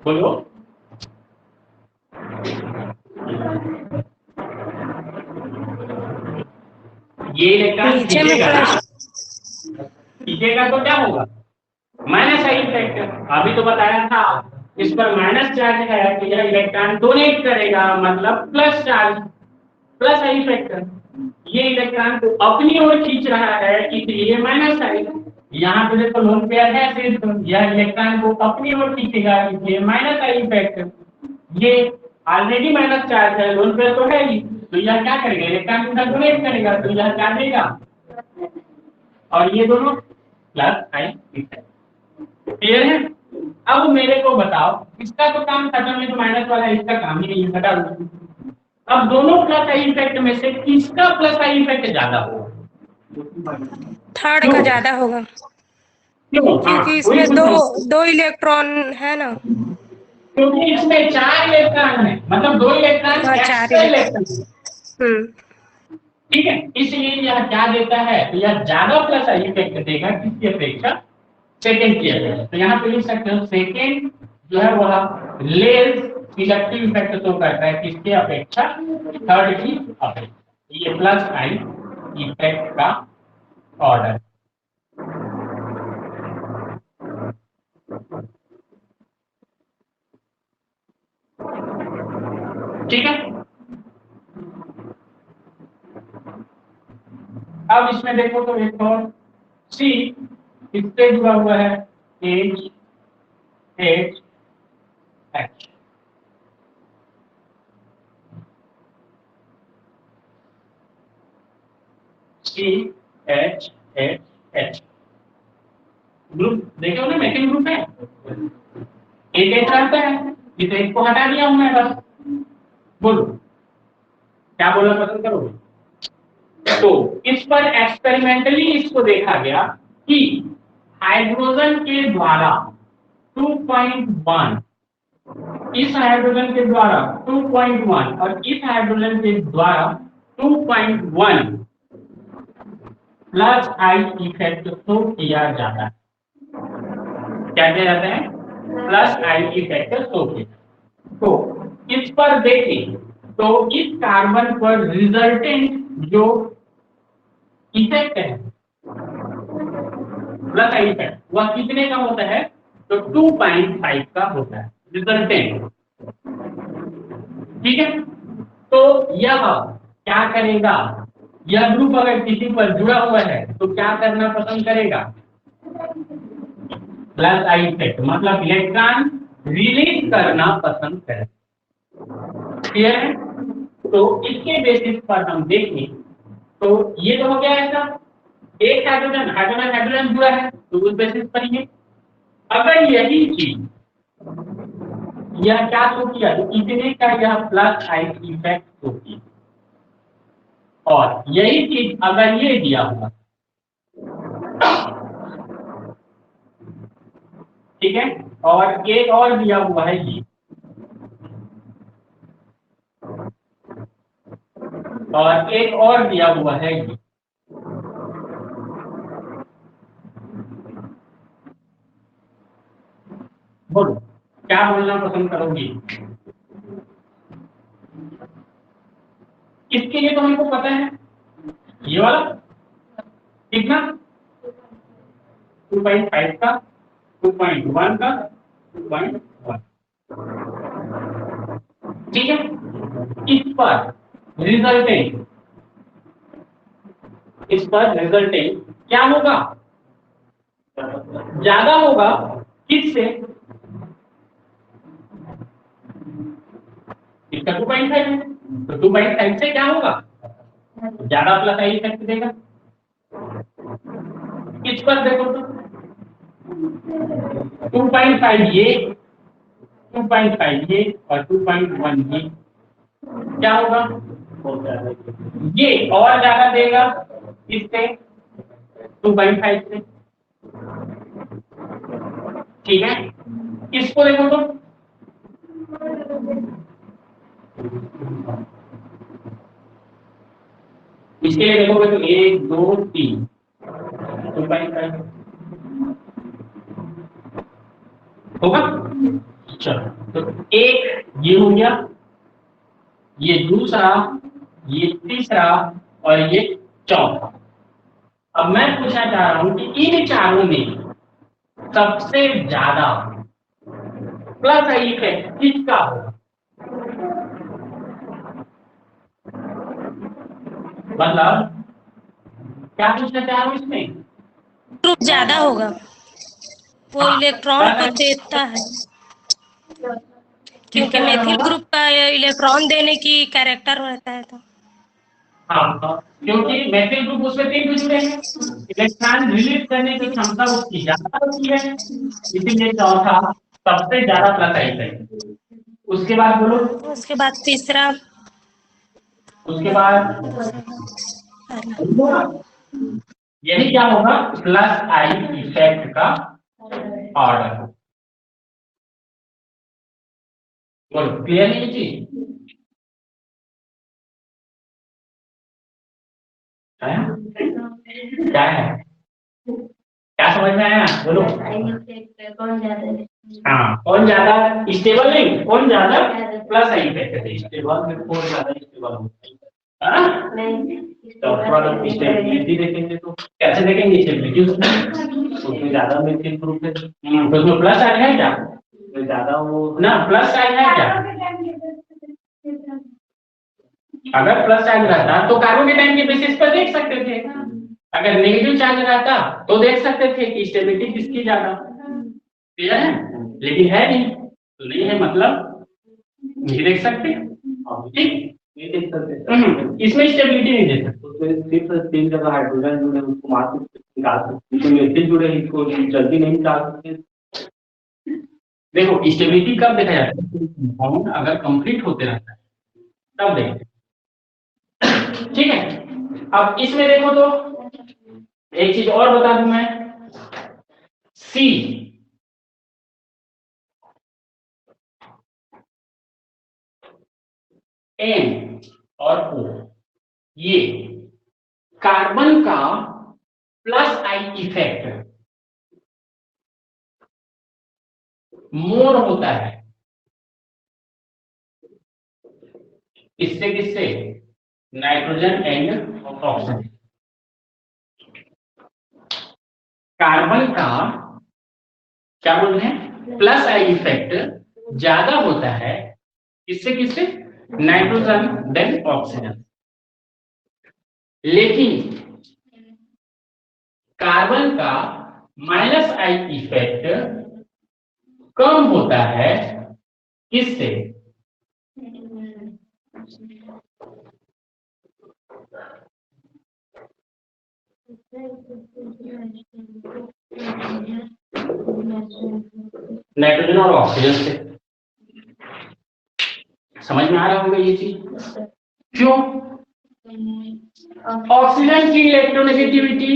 बोलो ये इलेक्ट्रॉन नीचे में खींचेगा तो क्या होगा, माइनस आई इफेक्ट, अभी तो बताया था इस पर माइनस चार्ज है तो यह इलेक्ट्रॉन डोनेट करेगा, मतलब plus charge, plus I effect, ये इलेक्ट्रॉन को अपनी ओर खींच रहा है इसलिए माइनस आई, यहाँ पे देखो लोन पेयर है सिर्फ, यह इलेक्ट्रॉन को अपनी ओर खींचेगा इसलिए माइनस आई इफेक्ट, ये ऑलरेडी माइनस चार्ज है, लोन पे तो है ही, तो यह क्या करेगा, इलेक्ट्रॉन के साथ डोनेट करेगा, तो यह क्या देगा, और ये दोनों प्लस आई इफेक्ट। क्लियर है? अब मेरे को बताओ, इसका तो काम खत्म है, तो माइनस वाला इसका काम ही नहीं है, हटा दो। अब दोनों प्लस आई इफेक्ट में से किसका प्लस आई इफेक्ट ज्यादा होगा? थर्ड का ज्यादा होगा, क्यों? हाँ, क्योंकि वही इसमें पूछ दो रहा हूं। दो इलेक्ट्रॉन है ना। क्योंकि इसमें 4 इलेक्ट्रॉन है, मतलब 2 इलेक्ट्रॉन हाँ, 4 एक्स्ट्रा इलेक्ट्रॉन। इलेक्ट्रॉन। हम्म। ठीक है, इसलिए यह क्या देता है, तो यह ज्यादा प्लस आई इफेक्ट देगा किसकी अपेक्षा, सेकेंड की अपेक्षा। तो यहाँ पे लिख सकते हो सेकेंड जो है वह लेस इलेक्ट्रिक इफेक्ट शो करता है किसके अपेक्षा, थर्ड की अपेक्षा। ये प्लस आई इफेक्ट का ऑर्डर। ठीक है, अब इसमें देखो तो एक और सी इससे जुड़ा हुआ है, H H H, C H H H group देखे हो ना, मैचिंग ग्रुप है, एक एक रहता है, इस एक को हटा दिया हूं मैं बस। बोलो क्या बोलना पसंद करोगे? तो इस पर एक्सपेरिमेंटली इसको देखा गया कि हाइड्रोजन के द्वारा 2.1, इस हाइड्रोजन के द्वारा 2.1 और इस हाइड्रोजन के द्वारा 2.1 प्लस आई इफेक्ट शो किया जाता है। क्या किया जाता है? प्लस आई इफेक्ट शो किया। तो इस पर देखें तो इस कार्बन पर रिजल्टेंट जो इफेक्ट है प्लस आई इफेक्ट, वह कितने का होता है, तो 2.5 का होता है रिजल्टेंट। ठीक है, तो यह क्या करेगा, यह ग्रुप अगर किसी पर जुड़ा हुआ है तो क्या करना पसंद करेगा, प्लस आई इफेक्ट, मतलब इलेक्ट्रॉन रिलीज करना पसंद करेगा। क्लियर है? तो इसके बेसिस पर हम देखें तो ये तो हो गया ऐसा, एक हाइड्रोजन हाइड्रोजन हाइड्रोजन जुड़ा है, तो उस बेसिस पर ये अगर यही चीज यह क्या शो किया, तो इतने का यह प्लस आई इफेक्ट शो किया, और यही चीज अगर ये दिया हुआ, ठीक है, और एक और दिया हुआ है ये, और एक और दिया हुआ है ये, बोलो क्या बोलना पसंद करोगे? इसके लिए तो हमको पता है ये वाला कितना 2.5 का, 2.1 का, 2.1। ठीक है, इस पर रिजल्टेंट, इस पर रिजल्टेंट क्या होगा, ज्यादा होगा किससे, इसका 2.5 है, तो 2.5 से क्या होगा, ज्यादा प्लस आई इफेक्ट देगा। इस पर देखो तो 2.5 ये, 2.5 ये और 2.1 ये, क्या होगा, ये और ज्यादा देगा इससे 2.5 से। ठीक है, इसको देखो तो इसके लिए देखोगे तो 1 2 3 2.5 होगा। चलो, तो एक ये हो गया, ये दूसरा, ये तीसरा और ये चौथा। अब मैं पूछना चाह रहा हूं कि इन चारों में सबसे ज्यादा प्लस आई इफेक्ट किसका होगा, मतलब क्या पूछना चाह रहा हूं इसमें, ग्रुप ज्यादा होगा, वो हाँ इलेक्ट्रॉन प्लस को आई, देता है। क्योंकि मेथिल ग्रुप का इलेक्ट्रॉन देने की कैरेक्टर रहता है तो। हाँ, क्योंकि मेथिल ग्रुप उसमें 3 जुड़े हैं, इलेक्ट्रॉन रिलीज करने की क्षमता उसकी ज्यादा होती है, इसीलिए चौथा सबसे ज्यादा प्लस आई है। उसके बाद बोलो। उसके बाद तीसरा। उसके बाद यही क्या होगा, प्लस आई इफेक्ट का ऑर्डर। बोलो क्लियर है ये चीज? क्या है, क्या समझ में आया? बोलो। हाँ, कौन ज्यादा स्टेबल नहीं, कौन ज्यादा प्लस आई इफेक्ट है, स्टेबल में कौन ज्यादा स्टेबल होता है? तो थोड़ा स्टेबिलिटी देखेंगे तो कैसे देखेंगे स्टेबिलिटी उसमें ज्यादा मेथिल ग्रुप है, तो उसमें प्लस आई है क्या? तो ज्यादा वो ना प्लस आई है क्या? अगर प्लस चार्ज रहता तो कार्बोकेटाइन के बेसिस पर देख सकते थे, अगर नेगेटिव चार्ज रहता तो देख सकते थे कि स्टेबिलिटी किसकी ज्यादा। क्लियर है? लेकिन है नहीं, तो नहीं है मतलब नहीं देख सकते, ठीक नहीं देख सकते। इसमें स्टेबिलिटी नहीं दे सकते, उसमें सिर्फ 3 जगह हाइड्रोजन जुड़े उसको मार सकते निकाल सकते, इसमें मेथिल जुड़े इसको जल्दी नहीं निकाल सकते। देखो स्टेबिलिटी कब देखा जाता है, बॉन्ड अगर कंप्लीट होते रहता है तब देखते, ठीक है। अब इसमें देखो तो एक चीज और बता दूं मैं, सी एन और ओ ये कार्बन का प्लस आई इफेक्ट मोर होता है, इससे किससे? Nitrogen and oxygen. कार्बन का क्या बोल रहे हैं, प्लस आई इफेक्ट ज्यादा होता है, किससे किससे? Nitrogen then oxygen. लेकिन कार्बन का माइनस आई इफेक्ट कम होता है, किससे? नाइट्रोजन और ऑक्सीजन से। समझ में आ रहा होगा ये चीज? क्यों? ऑक्सीजन की इलेक्ट्रोनेगेटिविटी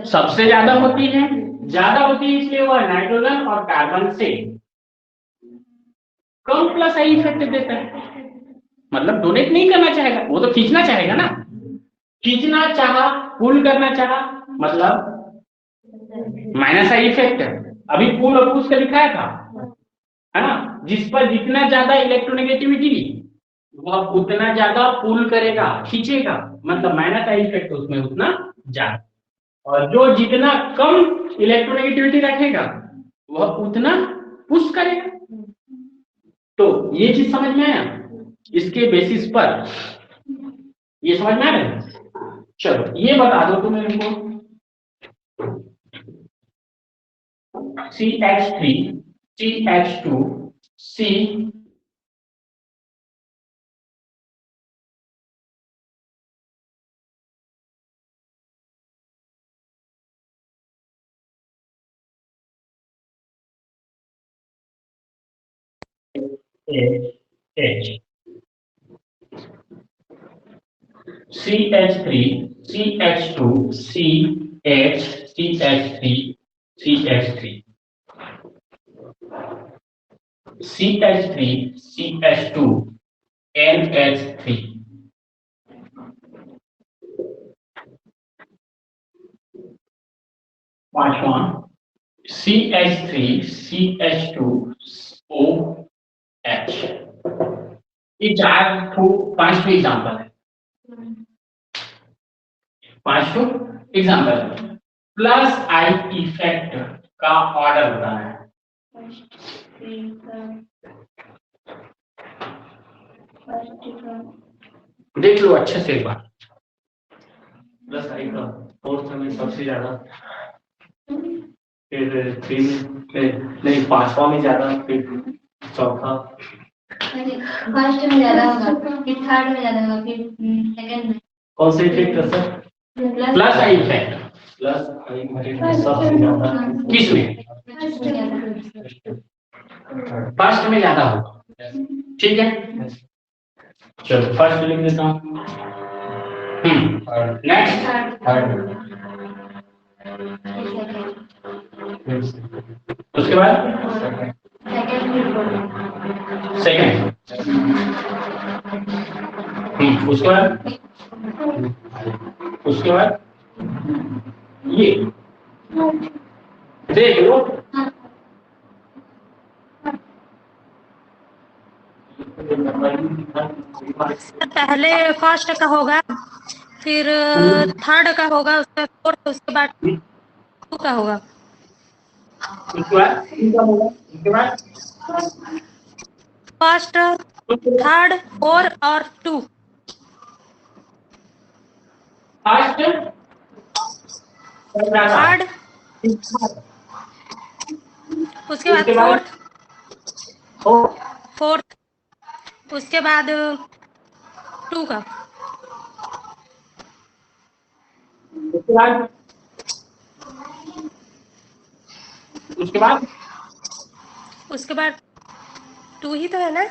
सबसे ज्यादा होती है, इसलिए वह नाइट्रोजन और कार्बन से कम प्लस आई इफेक्ट देता है। मतलब डोनेट नहीं करना चाहेगा, वो तो खींचना चाहेगा ना, खींचना चाहा पुल करना चाहा, मतलब माइनस आई इफेक्ट। अभी पुल और पुश का लिखाया था, है ना, जिस पर जितना ज्यादा इलेक्ट्रोनेगेटिविटी वह उतना ज्यादा पुल करेगा, खींचेगा, मतलब माइनस आई इफेक्ट उसमें उतना ज्यादा, और जो जितना कम इलेक्ट्रोनेगेटिविटी रखेगा वह उतना पुश करेगा। तो ये चीज समझ में आया, इसके बेसिस पर ये समझ में आ रहा है। चलो ये बता दो तुम मेरे को, CH3 CH2 C H CH3 CH2 CH CH3 CH3 CH3 CH2 NH3। पांचवा CH3 CH2 OH। ये 5 एग्जाम्पल है, 5 एग्जाम्पल प्लस आई इफेक्ट का ऑर्डर बताना है। देख लो अच्छे से एक बार, प्लस आई का फोर्थ में सबसे ज्यादा, फिर 3 में नहीं, 5वां में ज्यादा, फिर चौथा फर्स्ट में ज्यादा होगा, फिर थर्ड में ज्यादा होगा, फिर सेकंड में। कौन से इफेक्ट है sir? Plus I effect. Plus I effect सबसे ज्यादा किस में? फर्स्ट में ज्यादा होगा। ठीक है, चलो फर्स्ट लिख देता हूँ। नेक्स्ट उसके बाद सेकंड, उसके बाद ये देख लो। पहले फर्स्ट का होगा, फिर थर्ड का होगा, उसके बाद फोर्थ, उसके बाद टू का होगा। उसके बाद फर्स्ट, थर्ड, फोर और टू। फर्स्ट, थर्ड, उसके बाद फोर्थ, उसके बाद टू का, उसके बाद टू ही तो है ना,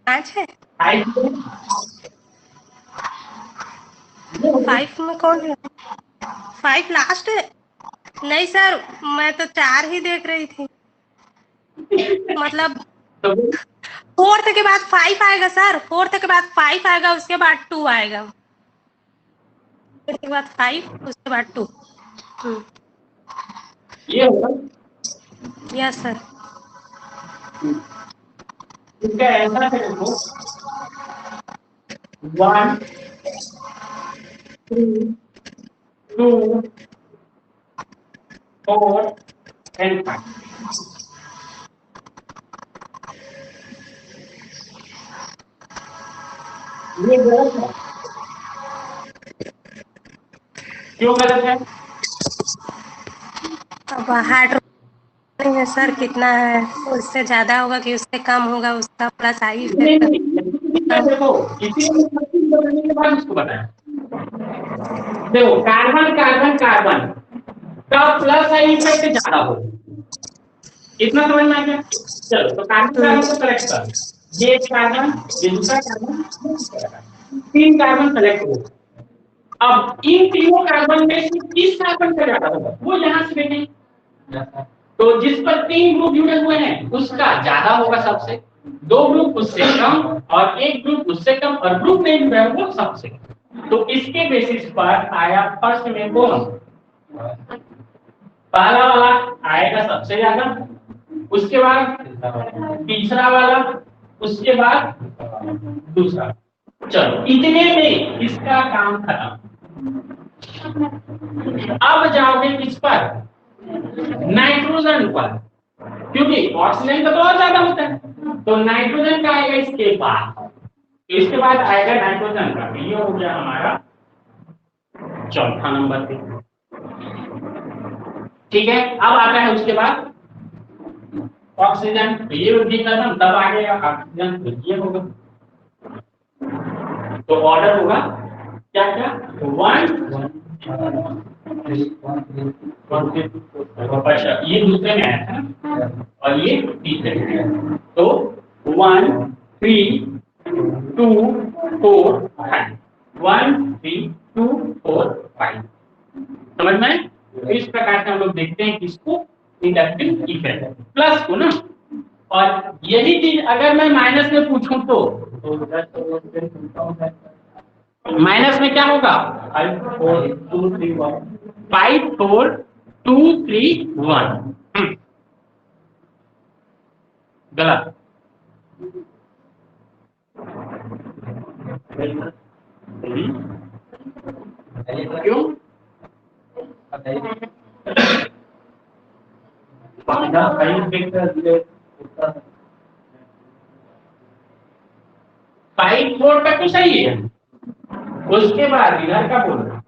5 है। 5 में कौन है? 5 लास्ट है। नहीं सर, मैं तो 4 ही देख रही थी। मतलब फोर्थ के बाद 5 आएगा सर, फोर्थ के बाद 5 आएगा, उसके बाद 2 आएगा, उसके बाद 5, उसके बाद 2। ये होगा। Yes sir. इसका आंसर है देखो 1 3 2 4 and 5। ये गलत है। क्यों गलत है? अब हाइड्रोजन है सर, कितना है, उससे ज्यादा होगा कि उससे कम होगा, उसका प्लस आई नहीं इफेक्ट। देखो, इसी बनाने के बाद इसको बताया। देखो कार्बन कार्बन कार्बन का प्लस आई इफेक्ट ज्यादा होगा, इतना समझ में आ गया। चलो तो कार्बन कार्बन को कलेक्ट कर, ये एक कार्बन, ये दूसरा कार्बन, 3 कार्बन कलेक्ट हो। अब इन तीनों कार्बन में से किस कार्बन का ज्यादा होगा वो यहां से देखें। तो जिस पर 3 ग्रुप जुड़े हुए हैं उसका ज्यादा होगा सबसे, 2 ग्रुप उससे कम और 1 ग्रुप उससे कम और ग्रुप नहीं जुड़ा है वो सबसे। तो इसके बेसिस पर आया फर्स्ट में कौन, पहला वाला आएगा सबसे ज्यादा, उसके बाद तीसरा वाला, उसके बाद दूसरा। चलो इतने में इसका काम खत्म। अब जाओगे किस पर, नाइट्रोजन पर, क्योंकि ऑक्सीजन का तो और ज्यादा होता है। तो नाइट्रोजन का आएगा इसके बाद, इसके बाद आएगा नाइट्रोजन का। ये हो गया हमारा चौथा नंबर पे। ठीक है, अब आता है उसके बाद ऑक्सीजन, ये वृद्धि खत्म, तब आ गया ऑक्सीजन, ये होगा। तो ऑर्डर होगा क्या क्या, 1 अच्छा ये दूसरे में आया था और ये तीसरे में आया। तो 1 3 2 4 5, 1 3 2 4 5। समझ में? इस प्रकार से हम लोग देखते हैं किसको, इंडक्टिव इफेक्ट, प्लस को ना। और यही चीज अगर मैं माइनस में पूछूं तो माइनस में क्या होगा, 5 4 2 3 1, 5 4 2 3 1। गलत। क्यों? 5 4 तक तो सही है, उसके बाद इधर का बोलना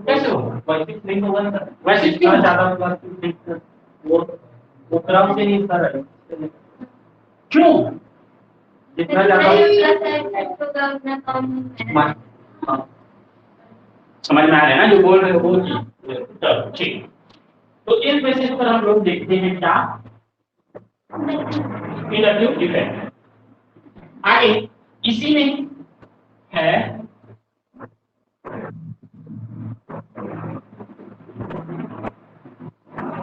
कैसे होगा, वैसे नहीं होगा, वैसे क्यों ज्यादा वो क्रम से नहीं कर रहे। क्यों? जितना ज्यादा हाँ। समझ में आ रहा है ना जो बोल रहे हो वो चीज। चलो ठीक। तो इस बेसिस पर हम लोग देखते हैं क्या इंडक्टिव इफेक्ट। आगे इसी में है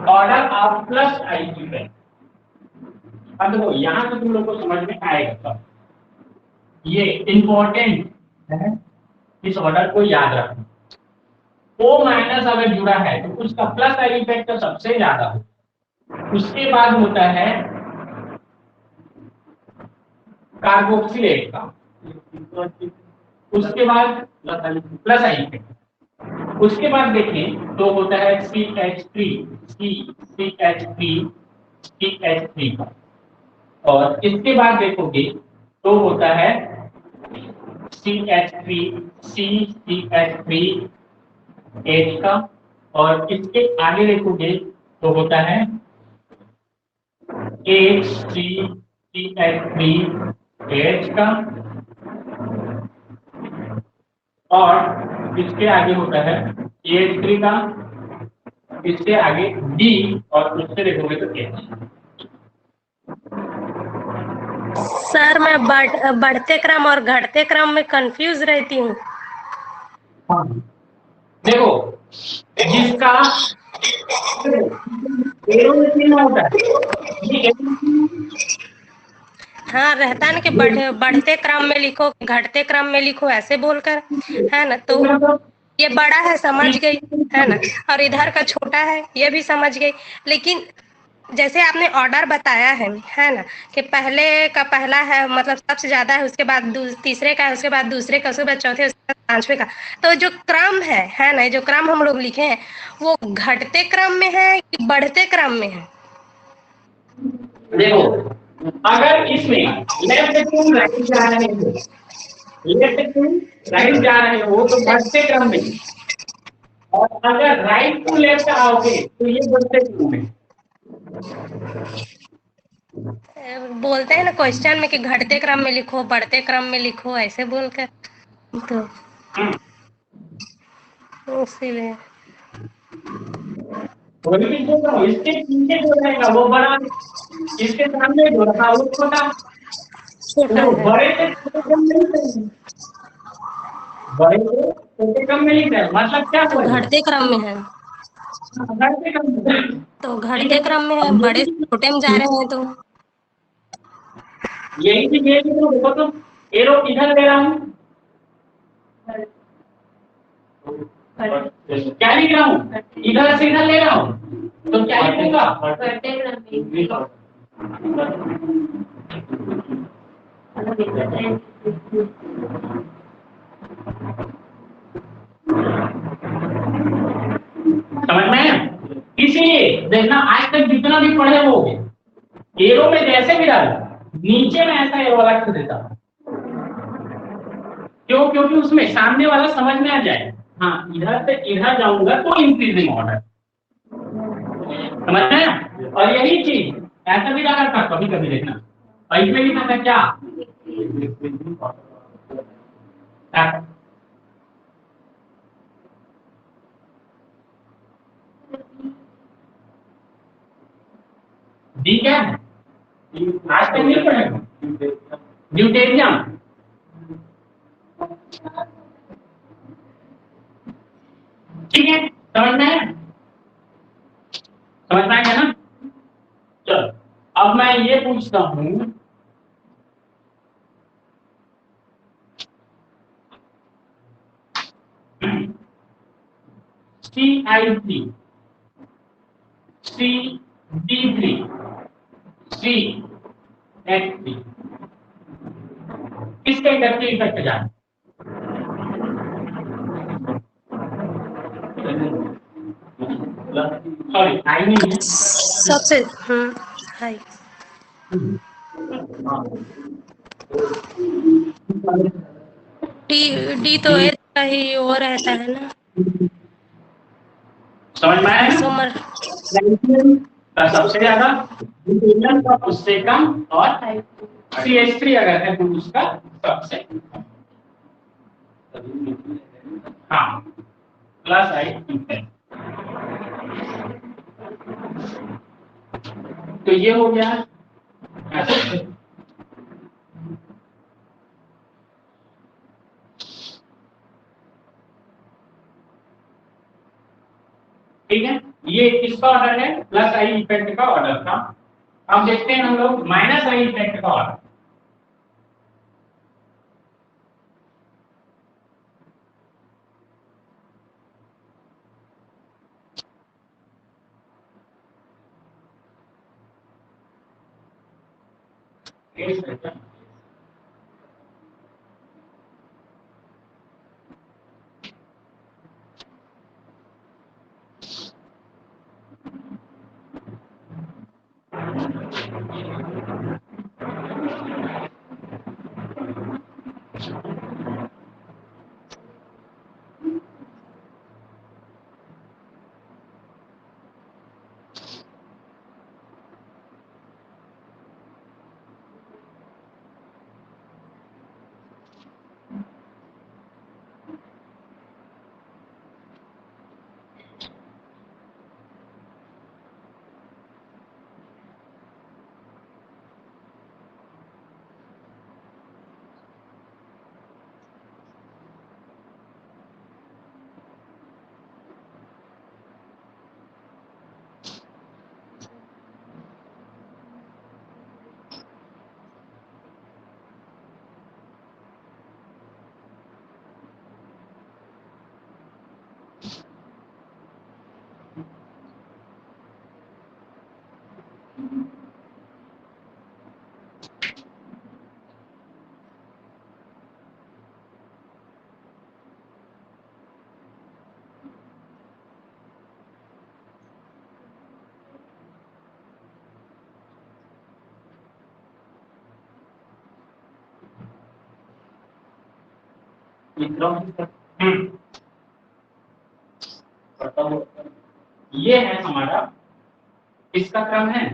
order of plus I effect. अब देखो यहां से तुम लोग को समझ में आएगा सब। ये इंपॉर्टेंट है, इस ऑर्डर को याद रखना। O माइनस अगर जुड़ा है तो उसका प्लस आई इफेक्ट तो सबसे ज्यादा होता है। उसके बाद होता है कार्बोक्सिलेट का, उसके बाद प्लस आई इफेक्ट। उसके बाद देखें तो होता है CH3 का, और इसके बाद देखोगे तो होता है CH3H का, और इसके आगे देखोगे तो होता है H3CH3H का, और इसके आगे होता है CH3 का, इसके आगे D, और उससे देखोगे तो H। सर मैं बढ़ते क्रम और घटते क्रम में कंफ्यूज रहती हूँ। देखो जिसका एरो में तीन होता है, ये हाँ रहता है ना कि बढ़ते क्रम में लिखो, घटते क्रम में लिखो, ऐसे बोलकर, है ना। तो ये बड़ा है समझ गई, है ना, और इधर का छोटा है ये भी समझ गई। लेकिन जैसे आपने ऑर्डर बताया है ना, कि पहले का पहला है मतलब सबसे ज्यादा है, उसके बाद तीसरे का है, उसके बाद दूसरे का, उसके बाद चौथे, उसके बाद पांचवे का। तो जो क्रम है ना, जो क्रम हम लोग लिखे हैं वो घटते क्रम में है कि बढ़ते क्रम में है? देखो अगर इसमें लेफ्ट टू राइट जा रहे हो, लेफ्ट टू राइट जा रहे हो तो बढ़ते क्रम में, और अगर राइट टू लेफ्ट आओगे तो ये बढ़ते क्रम में। बोलते हैं ना क्वेश्चन में कि घटते क्रम में लिखो, बढ़ते क्रम में लिखो, ऐसे बोलकर, तो इसीलिए इसके पीछे जो रहेगा वो बड़ा, इसके सामने जो रखा वो छोटा। छोटा तो है। बड़े से छोटे क्रम में लिख रहे हैं, बड़े से छोटे क्रम में लिख रहे हैं, मतलब क्या तो बोले घटते क्रम में है, घटते क्रम में। तो ठीक घटते है, क्रम में है, अब बड़े से छोटे में जा रहे हैं तो यही चीज ये भी तो देखो, तो एरो इधर ले रहा हूं, क्या लिख रहा हूं, इधर से इधर ले रहा हूं, तो क्या लिखूंगा बढ़ते क्रम में समझ में आया? इसीलिए देखना आज तक जितना भी पढ़े होगे, एरो में जैसे भी डाल नीचे में ऐसा एरो अलग से देता, क्यों? क्योंकि उसमें सामने वाला समझ में आ जाए, हाँ इधर से इधर जाऊंगा तो इंक्रीजिंग ऑर्डर, समझ में आया? और यही चीज ऐसा भी डाला था कभी कभी, देखना और इसमें भी था क्या, डी क्या है? आज तक नहीं पढ़ेगा, ड्यूटेरियम। ठीक है, समझ में आया? समझ में आएगा ना? चलो अब मैं ये पूछता हूं, CI3, CD3, CH3, किसका इंडक्टिव इफेक्ट जाना? सॉरी आई नहीं है, सबसे हाई डी तो एच का ही वो रहता है ना, समझ में आया? आइसोमर। सबसे ज्यादा का उससे कम और CH3 अगर है तो उसका सबसे कम। हाँ प्लस आई इथेन। तो ये हो गया। ठीक है, ये किसका ऑर्डर है? प्लस आई इफेक्ट का ऑर्डर था। अब देखते हैं हम लोग माइनस आई इफेक्ट का ऑर्डर। ये है हमारा इसका क्रम है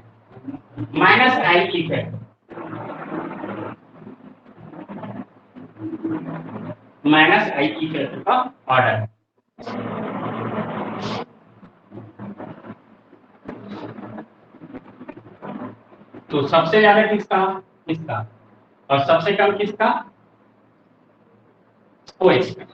minus I effect. Minus I effect का ऑर्डर। तो सबसे ज्यादा किसका? इसका। और सबसे कम किसका? OH का।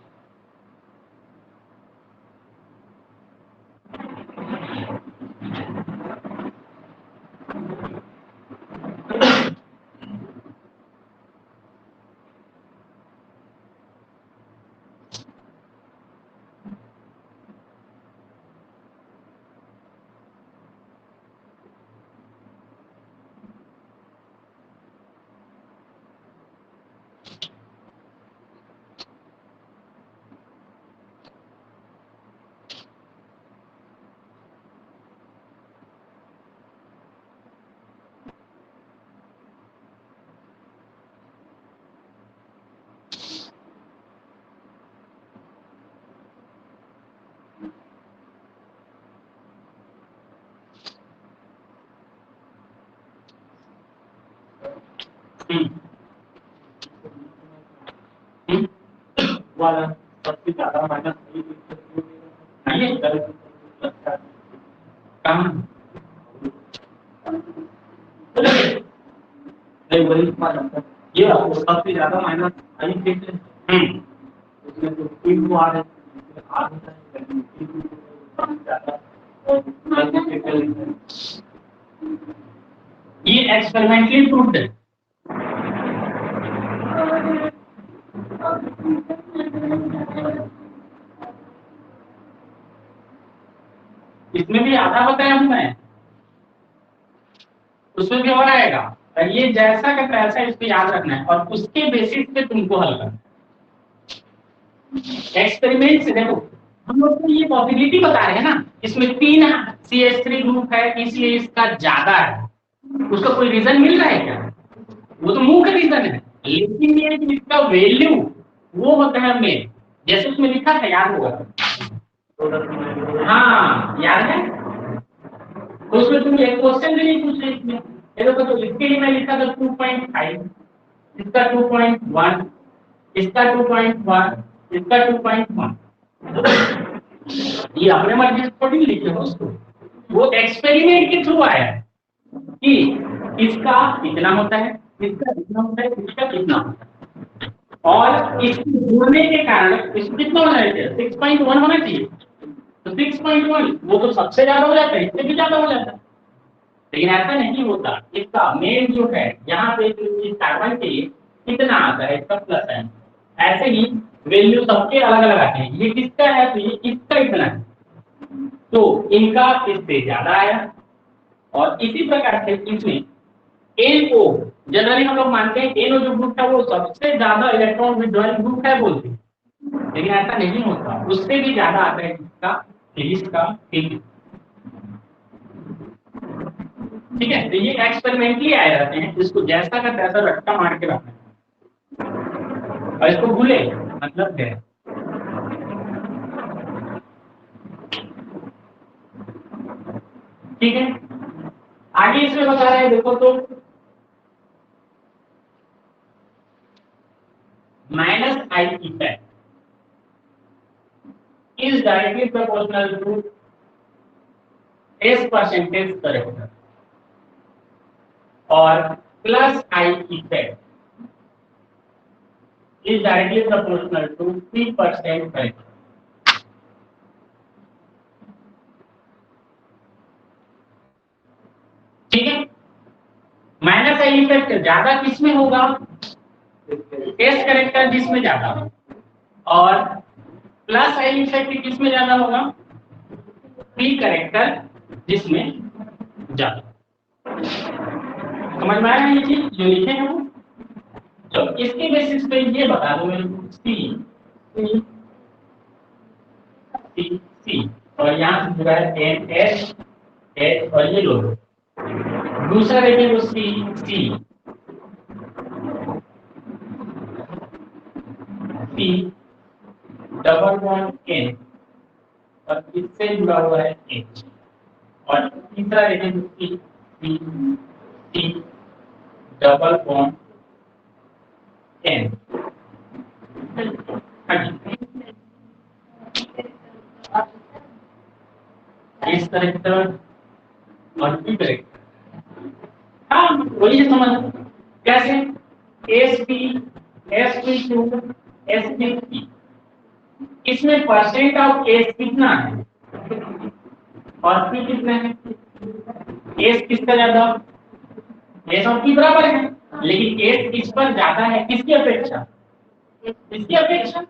वाला सबसे ज्यादा माइनस ये आपको सबसे ज्यादा माइनस आई उसमें तो 3 को आ रहे ये एक्सपेरिमेंटली प्रूव्ड है। इसमें भी आधा बताया हमने, उसमें भी और आएगा। ये जैसा का तैसा इसको याद रखना है और उसके बेसिस पे तुमको हल करना है। एक्सपेरिमेंट से देखो हम लोग को ये पॉसिबिलिटी बता रहे हैं ना, इसमें 3 CH3 ग्रुप है इसलिए इसका ज्यादा है। उसका कोई रीजन मिल रहा है क्या? वो तो मुंह का रीजन है, लेकिन ये इसका वैल्यू वो होता है मेन। जैसे उसमें लिखा था, याद होगा। हाँ याद है, तो उसमें तुम एक क्वेश्चन भी नहीं पूछ रहे इसमें। ये देखो, तो इसके लिए मैं लिखा था 2.5, इसका 2.1, इसका 2.1, इसका 2.1। ये अपने मर्जी से थोड़ी लिखे हो उसको, वो एक्सपेरिमेंट के थ्रू आया है कि इसका इतना होता है, इसका इतना होता है, इसका इतना होता है, और इसको जोड़ने के कारण इसको कितना होना चाहिए, 6.1 होना चाहिए। तो 6.1 वो तो सबसे ज्यादा हो जाता है, इससे भी ज्यादा हो जाता है, लेकिन ऐसा नहीं होता। इसका मेन जो है यहाँ पे इस कार्बन के लिए कितना आता है, इसका प्लस है। ऐसे ही वैल्यू सबके अलग अलग आते हैं। ये किसका है, तो ये इसका इतना है, तो इनका इससे ज्यादा आया। और इसी प्रकार से इसमें NO, जनरली हम लोग मानते हैं NO जो ग्रुप है वो सबसे ज्यादा इलेक्ट्रॉन विड्रॉइंग ग्रुप है बोलते हैं, लेकिन ऐसा नहीं होता, उससे भी ज्यादा आता है इसका, इसका, ठीक है। तो ये एक्सपेरिमेंटली आए रहते हैं, इसको जैसा का तैसा रट्टा मार के रखना है और इसको भूले मतलब है। ठीक है, आगे इसमें बता रहे हैं, देखो तो -I effect is directly proportional to S percentage corrector और +I effect is directly proportional to P% corrector। ठीक है, -I effect ज्यादा किसमें होगा, S करेक्टर जिसमें ज्यादा हो, और +I इफेक्ट किसमें ज्यादा होगा, P करेक्टर जिसमें ज्यादा। समझ में आया ये चीज जो लिखे हैं वो। तो इसके बेसिस पे ये बता दो मेरे को, C और यहाँ से जुड़ा है NH H और ये लो। दूसरा देखें तो C डबल बॉन्ड N और इससे जुड़ा हुआ है H, और तीसरा देखें तो C डबल बॉन्ड N। इस करेक्टर और P करेक्टर, हाँ वही समझ कैसे, sp2 sp3, इसमें परसेंट ऑफ एस कितना है और P कितना है, एस किसका ज्यादा, एस और P बराबर है, लेकिन एस किस पर ज्यादा है, किसकी अपेक्षा, इसकी अपेक्षा,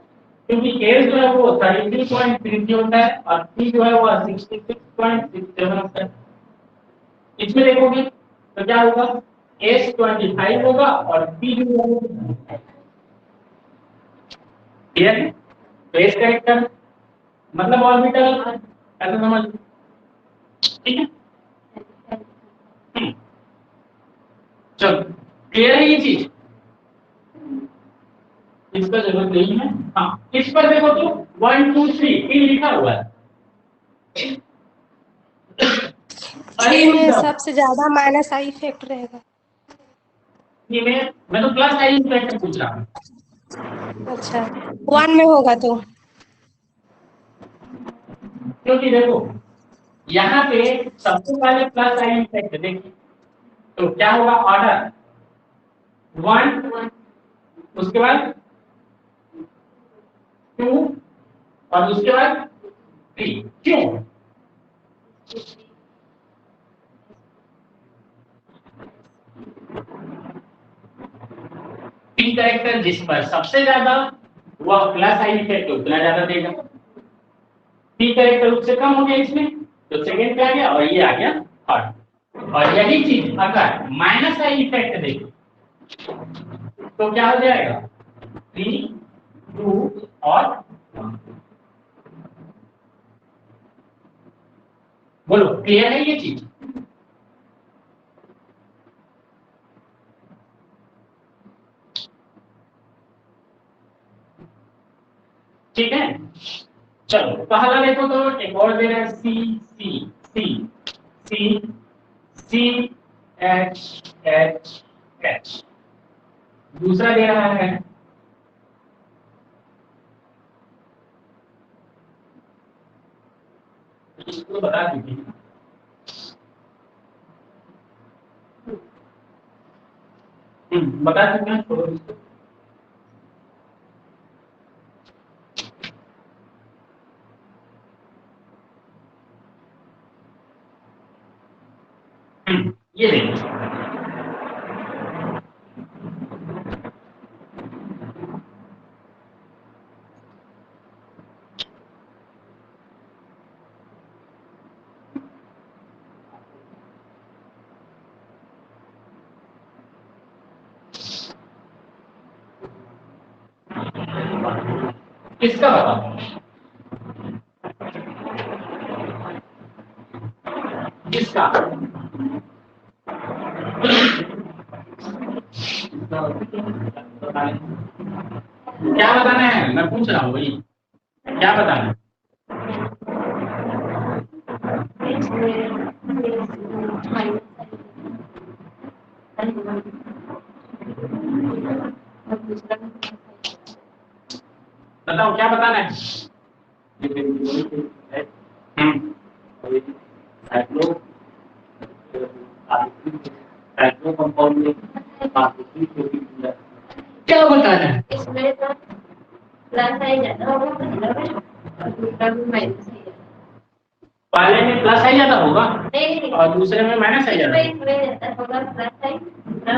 क्योंकि एस जो है वो 33.33 होता है और P जो है वो 66.67 होता है। इसमें देखोगे तो क्या होगा, S 25 होगा और P जो है, क्लियर है। तो S करेक्टर मतलब ऑर्बिटल, ऐसा समझ, ठीक है। चलो क्लियर है ये चीज, इसका जरूरत नहीं है। हाँ इस पर देखो तो 1 2 3 P लिखा हुआ है, में सबसे ज्यादा -I इफेक्ट रहेगा। मैं तो +I इफेक्ट पूछ रहा हूँ। अच्छा 1 में होगा तो, क्योंकि देखो यहाँ पे सबसे पहले +I इफेक्ट देखिए, तो क्या होगा, ऑर्डर 1, उसके बाद 2 और उसके बाद 3। क्यों, P करेक्टर जिस पर सबसे ज्यादा वह +I इफेक्ट उतना ज्यादा देगा, P करेक्टर उससे कम हो गया इसमें तो सेकंड पे आ गया और ये आ गया थर्ड। और यही चीज अगर -I इफेक्ट देखें तो क्या हो जाएगा, 3 2 और 1। बोलो क्लियर है ये चीज, ठीक है। चलो पहला देखो तो एक और दे रहा है C C C C CHHH। दूसरा दे रहा है इसको बता दीजिए। बता सकते हैं छोड़ो इसको। ये देखिए किसका बताओ, किसका क्या बताना है, मैं पूछ रहा हूँ वही, क्या बताना है? बताओ क्या बताना है? कंपाउंड में क्या बताना है? इसमें तो प्लस आई जाता होगा और दूसरा में माइनस आई जाता। पहले में प्लस आई जाता होगा नहीं और दूसरे में माइनस आई जाता इसमें जाता होगा प्लस आई दूसरा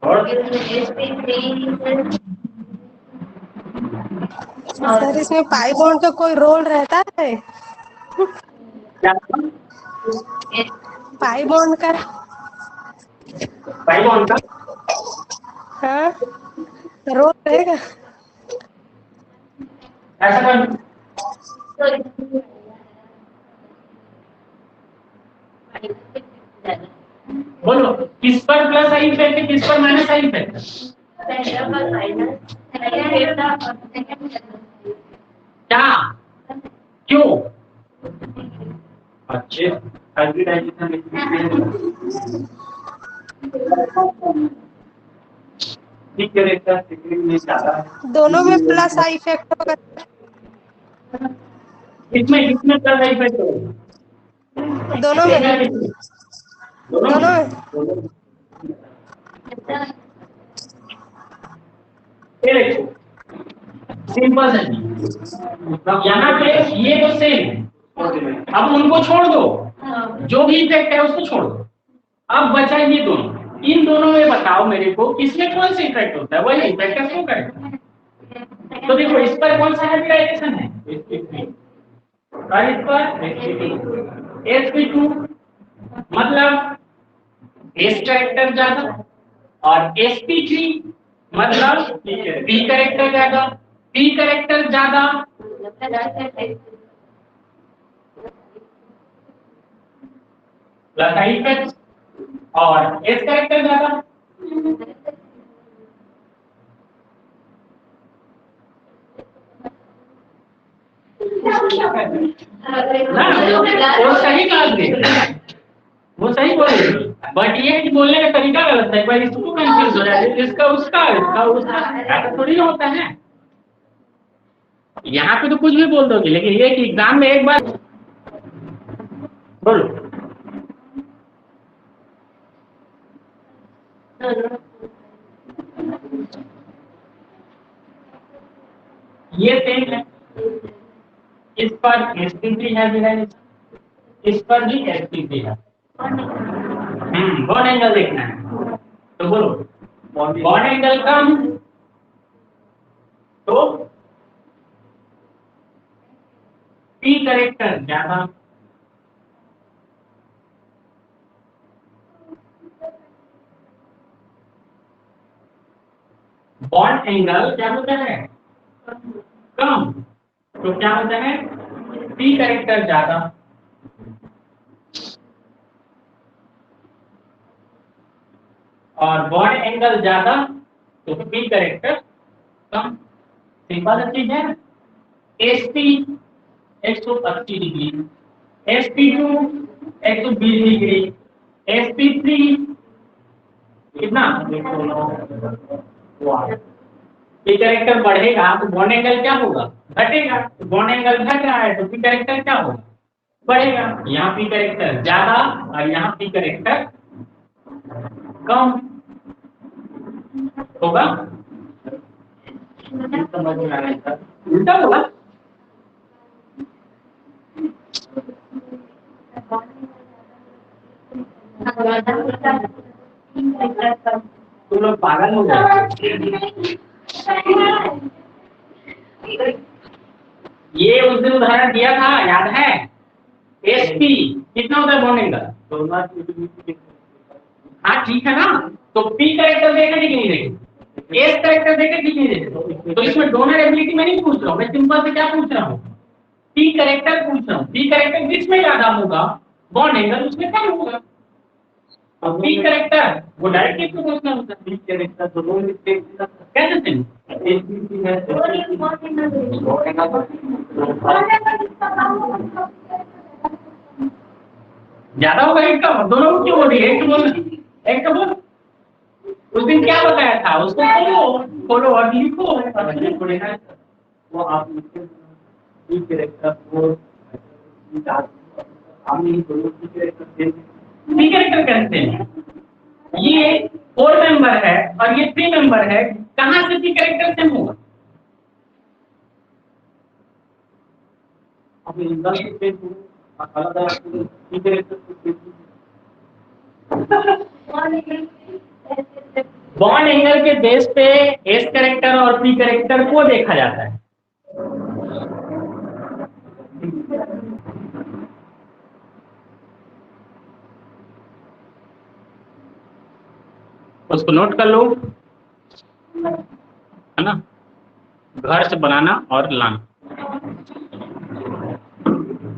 और SP3 सर इसमें पाई बॉन्ड का कोई रोल रहता है? क्या पाई बॉन्ड का? पाई बॉन्ड का हाँ, रोल रहेगा? ऐसा कर बोलो, किस पर प्लस आई इफेक्ट है, किस पर माइनस आई इफेक्ट है? क्या क्यों? अच्छे हाइब्रिडाइजेशन ठीक करेक्टर सिग्नलिंग में ज्यादा है। दोनों में प्लस आई इफेक्ट होगा। किसमें प्लस आई इफेक्ट होगा? दोनों में, दोनों में। सिंपल है यहाँ पे, ये तो सेम है। अब उनको छोड़ दो, जो भी इफेक्ट है उसको छोड़ दो। अब बचा ये दोनों, इन दोनों में बताओ मेरे को किसमें कौन सा इफेक्ट होता है, वही इफेक्ट है क्यों करेगा। तो देखो इस पर कौन सा हाइब्रिडाइजेशन है, और इस पर sp2 मतलब S कैरेक्टर ज्यादा और sp3 मतलब P कैरेक्टर ज्यादा, P कैरेक्टर ज्यादा प्लस आई इफेक्ट और S कैरेक्टर ज्यादा वो सही बात है, वो सही बोले, बट ये कि बोलने का तरीका गलत है। एक बार इसको कंफ्यूज हो जाए, इसका उसका इसका उसका, ऐसा थोड़ी ना होता है। यहाँ पे तो कुछ भी बोल दोगे, लेकिन ये कि एग्जाम में एक बार बोलो। ये सेम है, इस पर sp3 है, इस पर भी sp3 है। बॉन्ड एंगल देखना है, तो बोलो बॉन्ड एंगल कम तो P कैरेक्टर ज्यादा, बॉन्ड एंगल क्या होता है कम, तो क्या होता है P कैरेक्टर ज्यादा, और बॉन्ड एंगल ज्यादा तो P कैरेक्टर कम। सिंपल चीज है। SP 180 degree, sp2 120 degree, sp3 कितना, पी कैरेक्टर बढ़ेगा तो बॉन्ड एंगल क्या होगा, घटेगा। तो बॉन्ड एंगल घट रहा है तो पी कैरेक्टर क्या होगा, बढ़ेगा। यहाँ पी कैरेक्टर ज्यादा और यहाँ पी कैरेक्टर कम होगा। समझ में आ रहा है, उल्टा होगा। तुम लोग पागल हो गए। ये उस दिन उदाहरण दिया था, याद है? एसपी कितना होता है बॉन्ड एंगल? हाँ ठीक है ना। तो पी कैरेक्टर देखे कि नहीं देखे, एस कैरेक्टर देखे कि नहीं देखे। तो इसमें डोनर एबिलिटी मैं नहीं पूछ रहा हूँ, मैं सिंपल से क्या पूछ रहा हूँ, पी कैरेक्टर पूछ रहा हूँ। पी कैरेक्टर जिसमें ज्यादा होगा बॉन्ड एंगल उसमें कम होगा। अब पी कैरेक्टर वो डायरेक्टली प्रोपोर्शनल होता है। पी कैरेक्टर दोनों कैसे थे, ज्यादा होगा एक का, दोनों को क्यों बोल रही है, एक बोल, एक का बोल। उस दिन क्या बताया था उसको, खोलो और लिखो। वो आप पी कैरेक्टर को पी कैरेक्टर कहते हैं। ये 4 मेंबर है और ये 3 मेंबर है, कहां से पी कैरेक्टर सेम होगा? बॉन्ड एंगल के बेस पे एस कैरेक्टर और पी कैरेक्टर को देखा जाता है। उसको नोट कर लो, है ना, घर से बनाना और लाना।